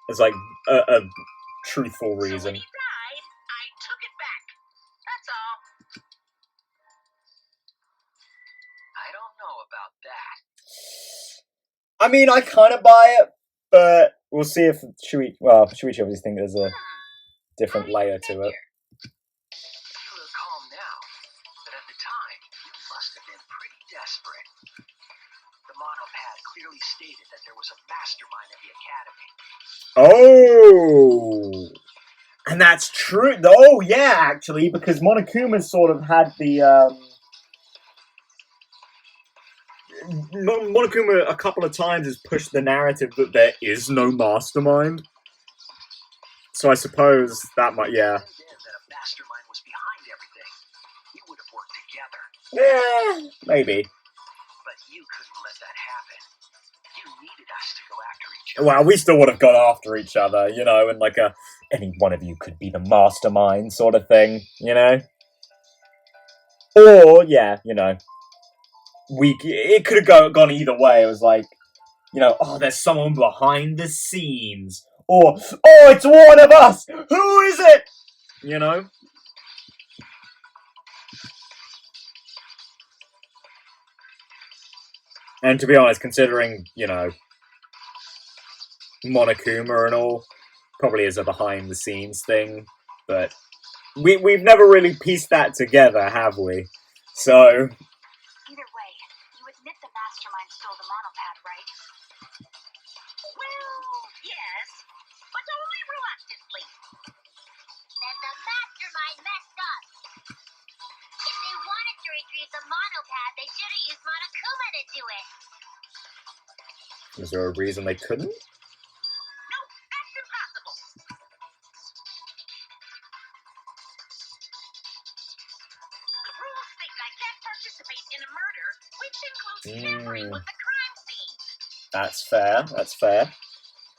It's like a truthful So when reason. he died, I took it back. That's all. I don't know about that. I mean, I kind of buy it, but we'll see if Shuichi obviously thinks there's a different layer to it. You recall now that at the time you must have been pretty desperate. The monopad clearly stated that there was a mastermind in the academy. Oh, and that's true. Oh, yeah, actually, because Monokuma sort of had the Monokuma a couple of times has pushed the narrative that there is no mastermind. So I suppose that might, yeah. Then that a mastermind was behind everything. We would have worked together. Yeah, maybe. But you couldn't let that happen. You needed us to go after each other. Well, we still would have gone after each other, you know, and like any one of you could be the mastermind sort of thing, you know? Or, yeah, you know, it could have gone either way. It was like, you know, oh, there's someone behind the scenes. Or, oh, it's one of us! Who is it? You know? And to be honest, considering, you know, Monokuma and all, probably is a behind-the-scenes thing, but we've never really pieced that together, have we? So... Either way, you admit the mastermind stole the monopad, right? Well, yes, but only reluctantly. Then the mastermind messed up. If they wanted to retrieve the monopad, they should have used Monokuma to do it. Is there a reason they couldn't? Nope, that's impossible. The rules think I can't participate in a murder, which includes tampering with the crime scene. That's fair, that's fair.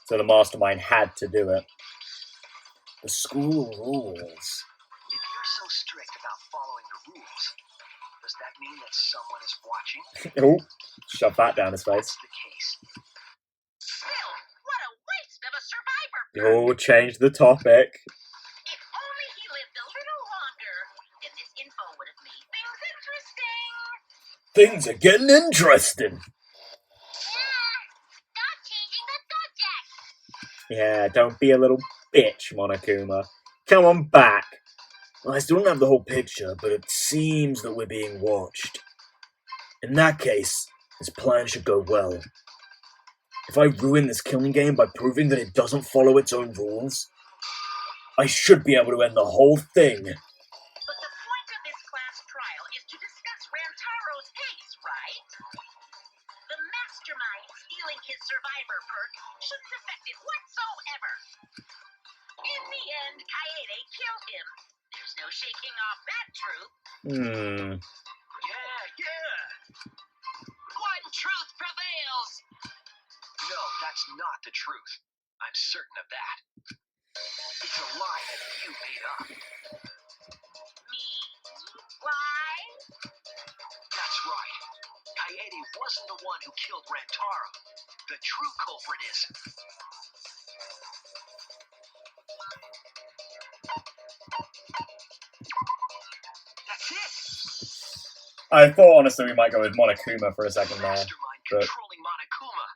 So the mastermind had to do it. The school rules. If you're so strict about following the rules, does that mean that someone is watching? Oh, shove that down his face. That's the case. Still, what a waste of a survivor. Oh, change the topic. If only he lived a little longer, then this info would have made things interesting. Things are getting interesting. Stop changing the subject. Yeah, don't be a little bitch, Monokuma. Come on back. I still don't have the whole picture, but it seems that we're being watched. In that case, this plan should go well. If I ruin this killing game by proving that it doesn't follow its own rules, I should be able to end the whole thing. But the point of this class trial is to discuss Rantaro's case, right? The mastermind stealing his survivor perk shouldn't affect it whatsoever. In the end, Kaede killed him. There's no shaking off that truth. Yeah. One truth prevails. No, that's not the truth. I'm certain of that. It's a lie that you made up. Me? Lie? That's right. Kaede wasn't the one who killed Rantaro. The true culprit is... That's it! I thought, honestly, we might go with Monokuma for a second there. Mastermind But, controlling Monokuma.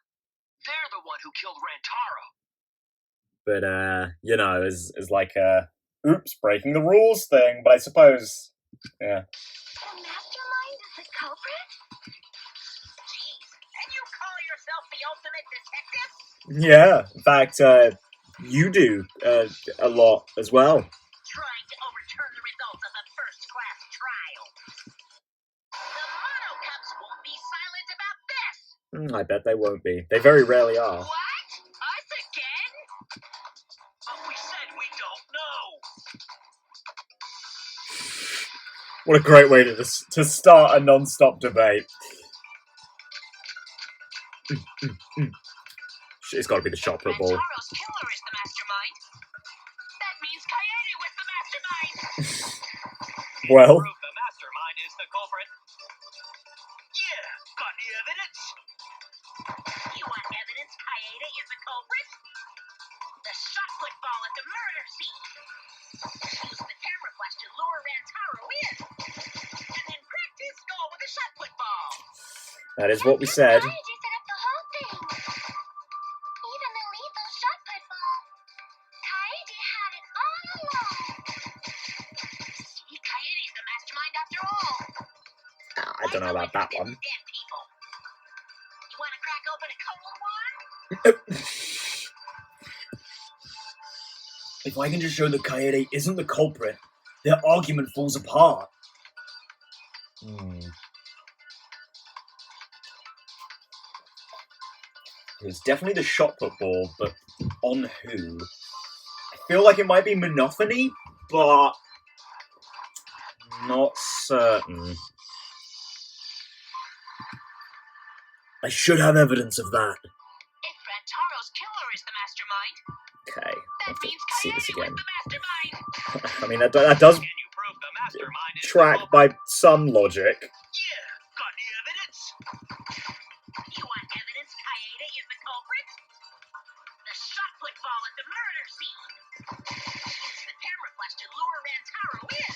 They're the one who killed Rantaro. you know, is like a, oops, breaking the rules thing. But I suppose, yeah. The mastermind is the culprit? Jeez, and you call yourself the ultimate detective? Yeah, in fact, you do a lot as well. Trying to overturn the results of the first-class trial. The Monocups won't be silent about this! I bet they won't be. They very rarely are. What? Us again? But we said we don't know. What a great way to start a non-stop debate. It's got to be the shot put ball. Rantaro's killer is the mastermind. That means Kaede was the mastermind! Well, Prove the mastermind is the culprit. Yeah, got any evidence? You want evidence Kaede is the culprit? The shot put ball at the murder scene. Use the camera flash to lure Rantaro in. And then practice goal with the shot put ball. that is what we said. Kaede set up the whole thing. Even the lethal shot put ball. Kaede had it all along. See, Kaede's the mastermind after all. I don't know about that one. Dead people. You want to crack open a cold one? If I can just show that Kaede isn't the culprit, their argument falls apart. It was definitely the shot put ball, but on who? I feel like it might be Monophony, but not certain. I should have evidence of that. If Rantaro's killer is the mastermind, Okay, I'll that have to means see this Kaede was again. the mastermind. I mean, that does Can you prove the mastermind is the track culprit? by some logic. Yeah, got any evidence? You want evidence Kaede is the culprit? The shot put ball at the murder scene. Use the camera flash to lure Rantaro in.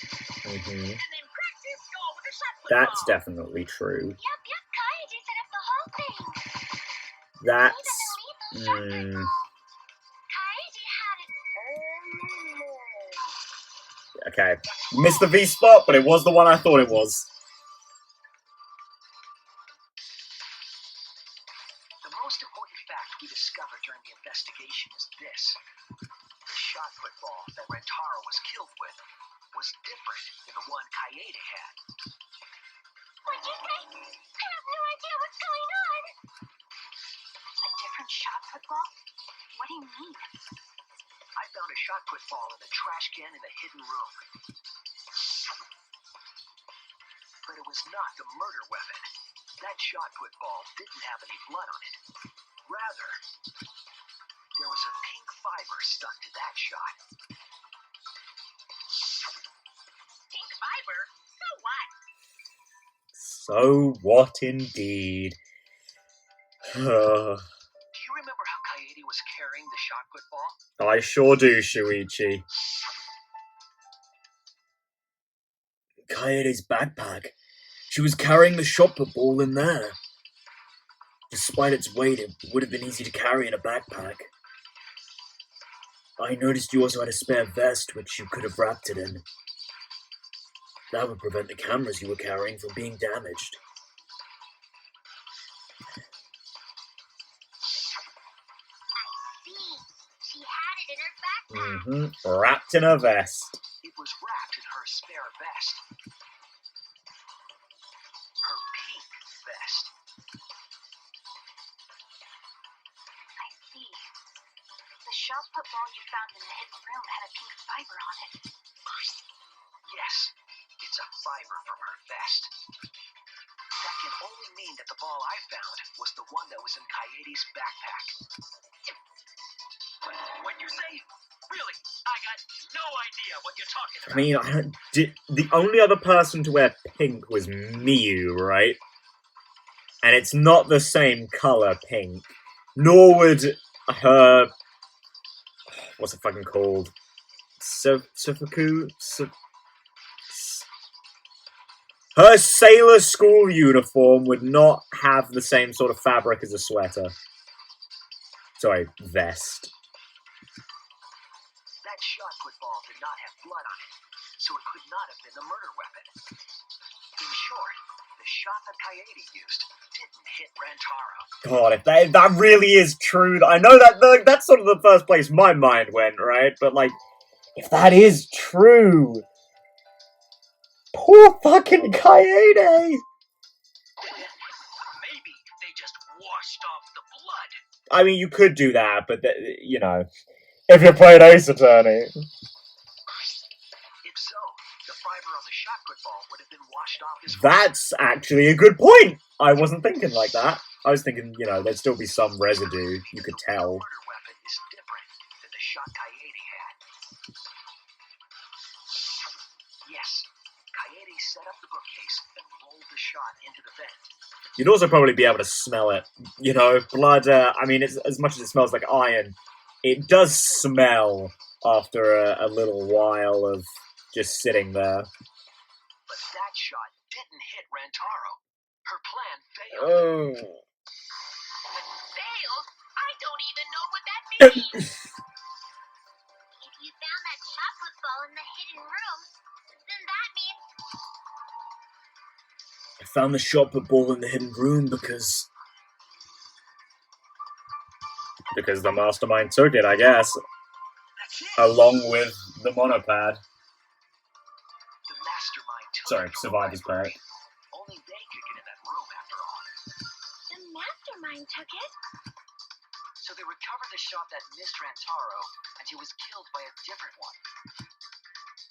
And then practice goal with the shot put That's ball. definitely true. Yep, Kaede set up the whole thing. That's... Even the lethal shot put ball. Kaede had it all. Okay. Missed the V spot, but it was the one I thought it was. The most important fact we discovered during the investigation is this. The shot put ball that Rantaro was killed with was different than the one Kaede had. What'd you say? I have no idea what's going on. A different shot put ball? What do you mean? I found a shot put ball in the trash can in the hidden room. But it was not the murder weapon. That shot put ball didn't have any blood on it. Rather, there was a pink fiber stuck to that shot. Pink fiber? So what? So what indeed? Do you remember how Kaede was carrying the shot put ball? I sure do, Shuichi. Kaede's backpack. She was carrying the shot put ball in there. Despite its weight, it would have been easy to carry in a backpack. I noticed you also had a spare vest which you could have wrapped it in. That would prevent the cameras you were carrying from being damaged. She had it in her backpack. Wrapped in a vest. It was wrapped in her spare vest. Her pink vest. I see. The shot put ball you found in the hidden room had a pink fiber on it. Yes, it's a fiber from her vest. That can only mean that the ball I found was the one that was in Kaede's backpack. What'd you say? Really? idea what you're talking I about. mean, the only other person to wear pink was Miyu, right? And it's not the same color pink. Nor would her... What's it fucking called? Sufuku? Her sailor school uniform would not have the same sort of fabric as a sweater. Sorry, vest. That shot put ball did not have blood on it, so it could not have been the murder weapon. In short, the shot that Coyote used didn't hit Rantaro. God, if that really is true, I know that that's sort of the first place my mind went, right? But like, if that is true, poor fucking Coyote. Maybe they just washed off the blood. I mean, you could do that, but you know, if you played Ace Attorney. If so, the fiber on the shot put ball would have been washed off his. That's actually a good point. I wasn't thinking like that. I was thinking, you know, there'd still be some residue. You could tell. The murder weapon is different than the shot Coyote had. Yes, Coyote set up the bookcase and rolled the shot into the vent. You'd also probably be able to smell it. You know, blood, I mean, it's, as much as it smells like iron, it does smell after a little while of just sitting there. But that shot didn't hit Rantaro. Her plan failed. Oh. Failed? I don't even know what that means. If you found that shot put ball in the hidden room, then that means I found the shot put ball in the hidden room because the mastermind took it, I guess. Along with the monopad. The mastermind took Sorry, it from survivor's the library. pack. Only they could get in that room after all. the mastermind took it. So they recovered the shot that missed Rantaro, and he was killed by a different one.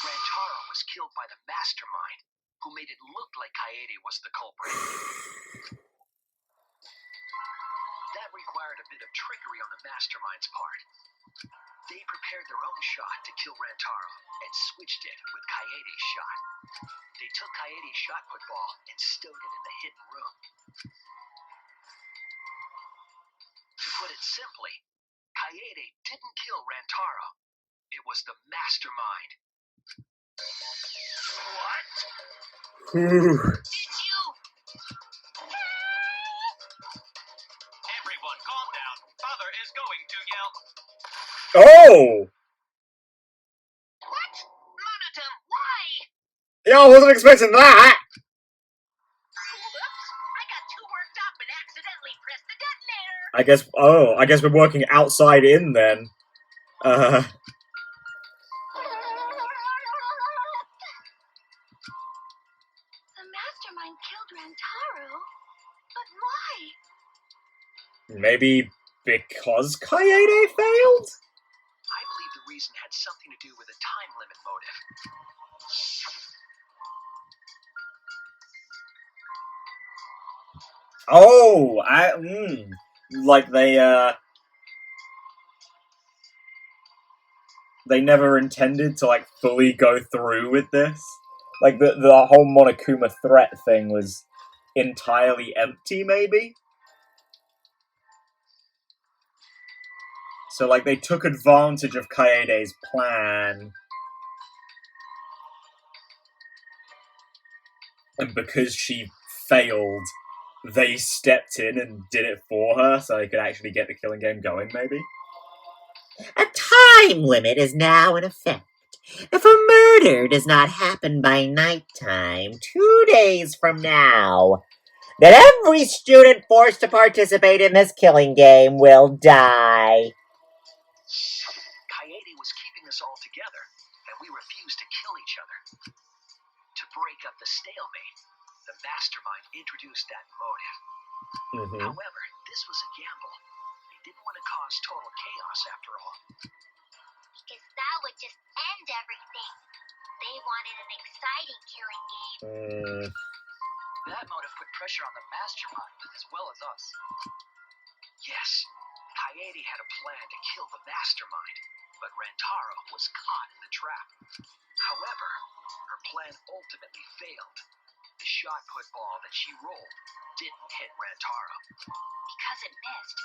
Rantaro was killed by the mastermind, who made it look like Coyote was the culprit. That required a bit of trickery on the mastermind's part. They prepared their own shot to kill Rantaro and switched it with Coyote's shot. They took Coyote's shot put ball and stowed it in the hidden room. To put it simply, Coyote didn't kill Rantaro. It was the mastermind. What? Whew. Did you? Everyone, calm down. Father is going to yell. Oh! What? Monotum, why? Yeah, I wasn't expecting that! Whoops! I got too worked up and accidentally pressed the detonator. I guess we're working outside in then. The mastermind killed Rantaro, but why? Maybe because Coyote failed? I believe the reason had something to do with a time limit motive. Oh, like they never intended to like fully go through with this. Like the whole Monokuma threat thing was entirely empty, maybe. So like they took advantage of Coyote's plan, and because she failed, they stepped in and did it for her so they could actually get the killing game going, maybe? A time limit is now in effect. If a murder does not happen by nighttime 2 days from now, then every student forced to participate in this killing game will die. Coyote was keeping us all together, and we refused to kill each other. To break up the stalemate, the mastermind introduced that motive. However, this was a gamble. They didn't want to cause total chaos after all. Because that would just end everything. They wanted an exciting killing game. That motive put pressure on the mastermind as well as us. Yes, Coyote had a plan to kill the mastermind, but Rantaro was caught in the trap. However, her plan ultimately failed. The shot put ball that she rolled didn't hit Rantaro. Because it missed,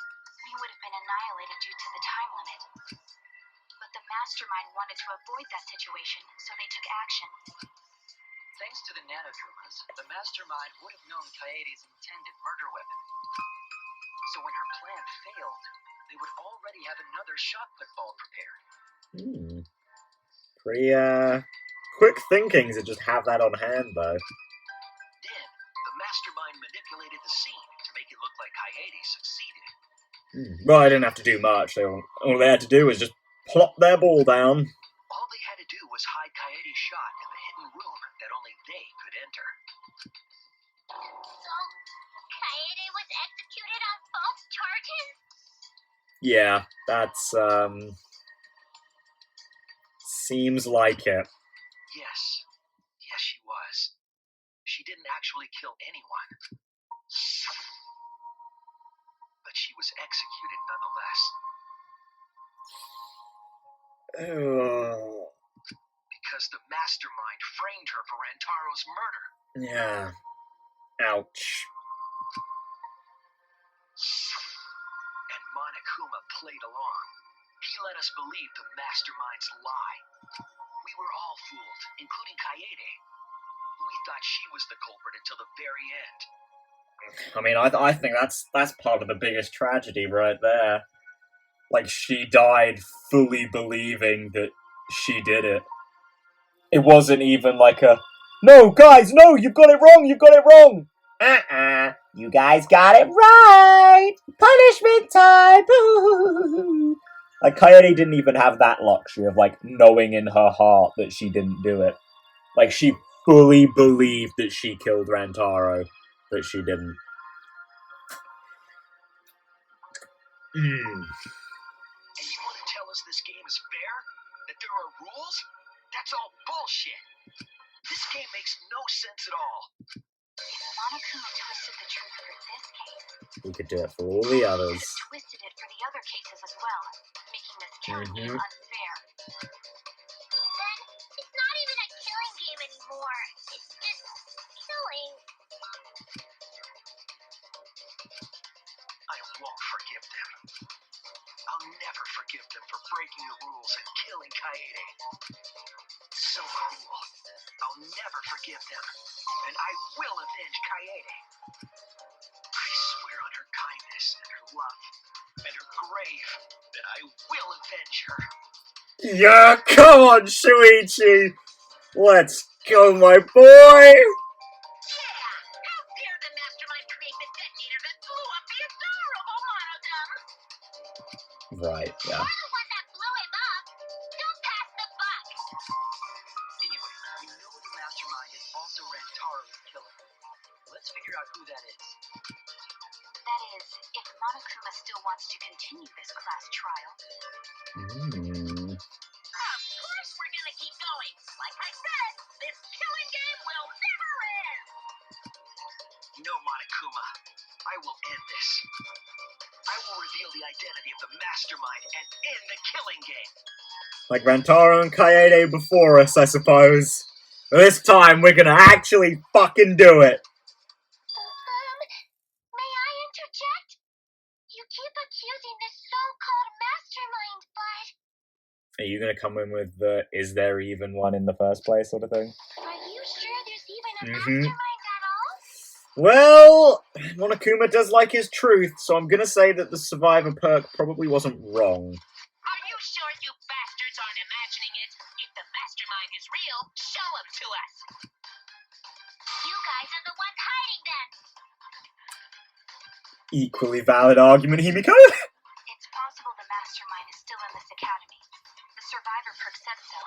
we would have been annihilated due to the time limit. But the mastermind wanted to avoid that situation, so they took action. Thanks to the Nanokumas, the mastermind would have known Kaede's intended murder weapon. So when her plan failed, they would already have another shot put ball prepared. Pretty, quick thinking to just have that on hand, though. Then, the mastermind manipulated the scene to make it look like Kaede succeeded. Well, I didn't have to do much. All they had to do was just plop their ball down. All they had to do was hide Kaede's shot in the hidden room that only they could enter. So, Kaede was executed on false charges? Yeah, that's, seems like it. Yes. Yes, she was. She didn't actually kill anyone. But she was executed nonetheless. Because the mastermind framed her for Rantaro's murder. Yeah. Ouch. And Monokuma played along. He let us believe the mastermind's lie. We were all fooled, including Kaede. We thought she was the culprit until the very end. I mean, I think that's part of the biggest tragedy right there. Like, she died fully believing that she did it. It wasn't even like a, no, guys, no, you've got it wrong, you've got it wrong. You guys got it right. Punishment time. Boo. Like, Kaede didn't even have that luxury of, like, knowing in her heart that she didn't do it. Like, she fully believed that she killed Rantaro, but she didn't. And you want to tell us this game is fair? That there are rules? That's all bullshit. This game makes no sense at all. If Monokuma twisted the truth for this case, We could do it for all the others. he could have twisted it for the other cases as well, making this killing game unfair. Then, it's not even a killing game anymore. It's just killing. I won't forgive them. I'll never forgive them for breaking the rules and killing Kaede. So cruel. I'll never forgive them. And I will avenge Kaede. I swear on her kindness and her love and her grave that I will avenge her. Yeah, come on, Shuichi! Let's go, my boy! Yeah! How dare the mastermind create the detonator that blew up the adorable monodom? Right, yeah. You're the one that blew him up. Don't pass the buck. Anyway, we know the mastermind is also Rantaro's killer. Let's figure out who that is. That is, if Monokuma still wants to continue this class trial. Of course we're gonna keep going. Like I said, this killing game will never end. No, Monokuma. I will end this. I will reveal the identity of the mastermind and end the killing game. Like Rantaro and Kaede before us, I suppose. This time, we're gonna actually fucking do it! May I interject? You keep accusing this so-called mastermind, but... Are you gonna come in with the, is there even one in the first place sort of thing? Are you sure there's even a mastermind at all? Well, Monokuma does like his truth, so I'm gonna say that the survivor perk probably wasn't wrong. Are you sure you bastards aren't imagining it? If the mastermind is real, show him to us. You guys are the ones hiding them. Equally valid argument, Himiko. It's possible the mastermind is still in this academy. The survivor perk said so.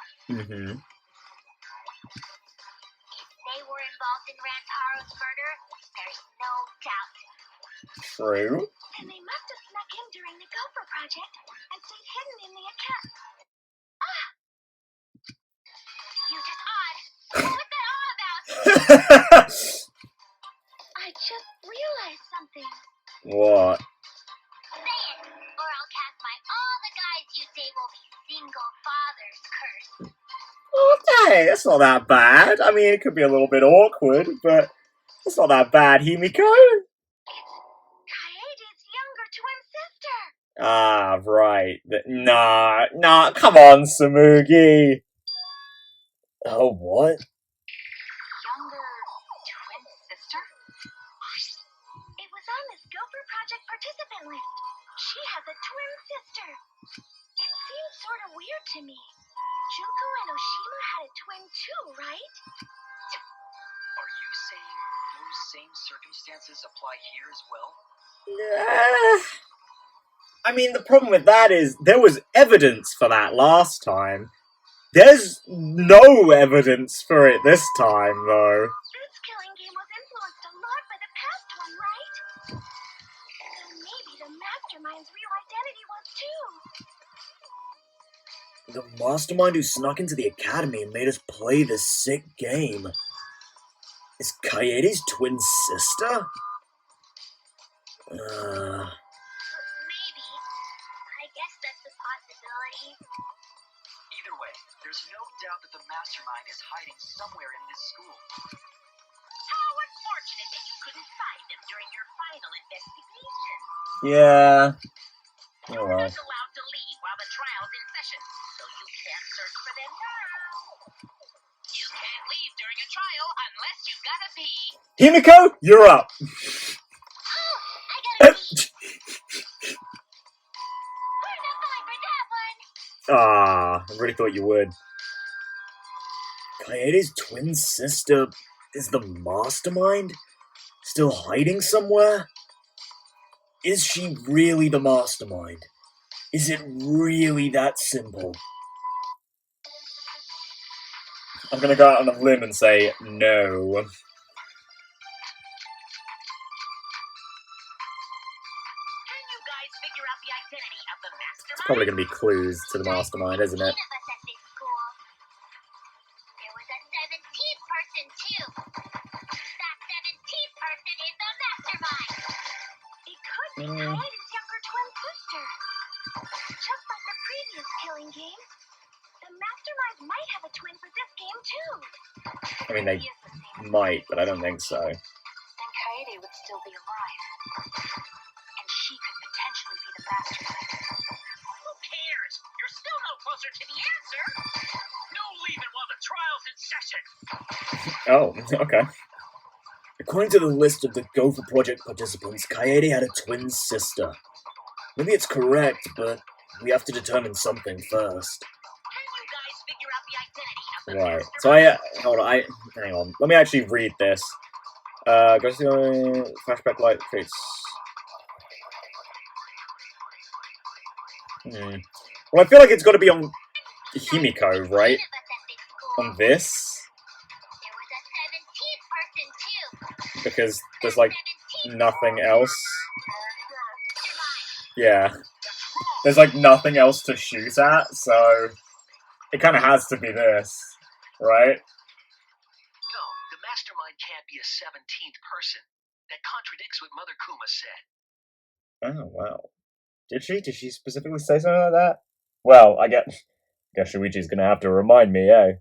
If they were involved in Rantaro's murder, there's no doubt. True. Then they must have snuck in during the Gopher project and stayed hidden in the account. Ah! You just odd. What was that all about? I just realized something. What? Say it, or I'll cast my all the guys you say will be single not that bad. I mean, it could be a little bit awkward, but it's not that bad, Himiko. Kaede's younger twin sister. Ah, right. Nah, come on, Samugi. Oh, what? Younger twin sister? It was on this Gopher Project participant list. She has a twin sister. It seems sort of weird to me. Junko and Oshima had a twin too, right? Are you saying those same circumstances apply here as well? I mean, the problem with that is there was evidence for that last time. There's no evidence for it this time, though. This killing game was influenced a lot by the past one, right? So maybe the mastermind's real identity was too. The mastermind who snuck into the academy and made us play this sick game is Kaede's twin sister? Maybe. I guess that's a possibility. Either way, there's no doubt that the mastermind is hiding somewhere in this school. How unfortunate that you couldn't find them during your final investigation. Yeah. You're not allowed to leave while the trial's in session, so you can't search for them now. You can't leave during a trial unless you've got a pee. Himiko, you're up. Oh, I gotta pee. We're not going for that one. Ah, I really thought you would. Kaede's twin sister is the mastermind? Still hiding somewhere? Is she really the mastermind? Is it really that simple? I'm gonna go out on a limb and say no. Can you guys figure out the identity of the mastermind? It's probably gonna be clues to the mastermind, isn't it? Of us at this school. There was a 17th person too. That 17th person is the mastermind. It could be Kaede's younger twin sister. Just like the previous killing game, the mastermind might have a twin for this game too. I mean, they might, but I don't think so. Then Kaede would still be alive. And she could potentially be the mastermind. Who cares? You're still no closer to the answer. No leaving while the trial's in session. Oh, okay. According to the list of the Gopher Project participants, Kaede had a twin sister. Maybe it's correct, but we have to determine something first. Can you guys figure out the identity of the Right. mastermind? So hang on. Let me actually read this. Go to flashback light face. Well, I feel like it's got to be on Himiko, right? On this, There was a 17th person too. because there's like nothing else. Yeah, there's like nothing else to shoot at, so it kind of has to be this, right? No, the mastermind can't be a 17th person. That contradicts what Mother Kuma said. Oh wow, did she? Did she specifically say something like that? Well, I guess Shuichi's gonna have to remind me, eh?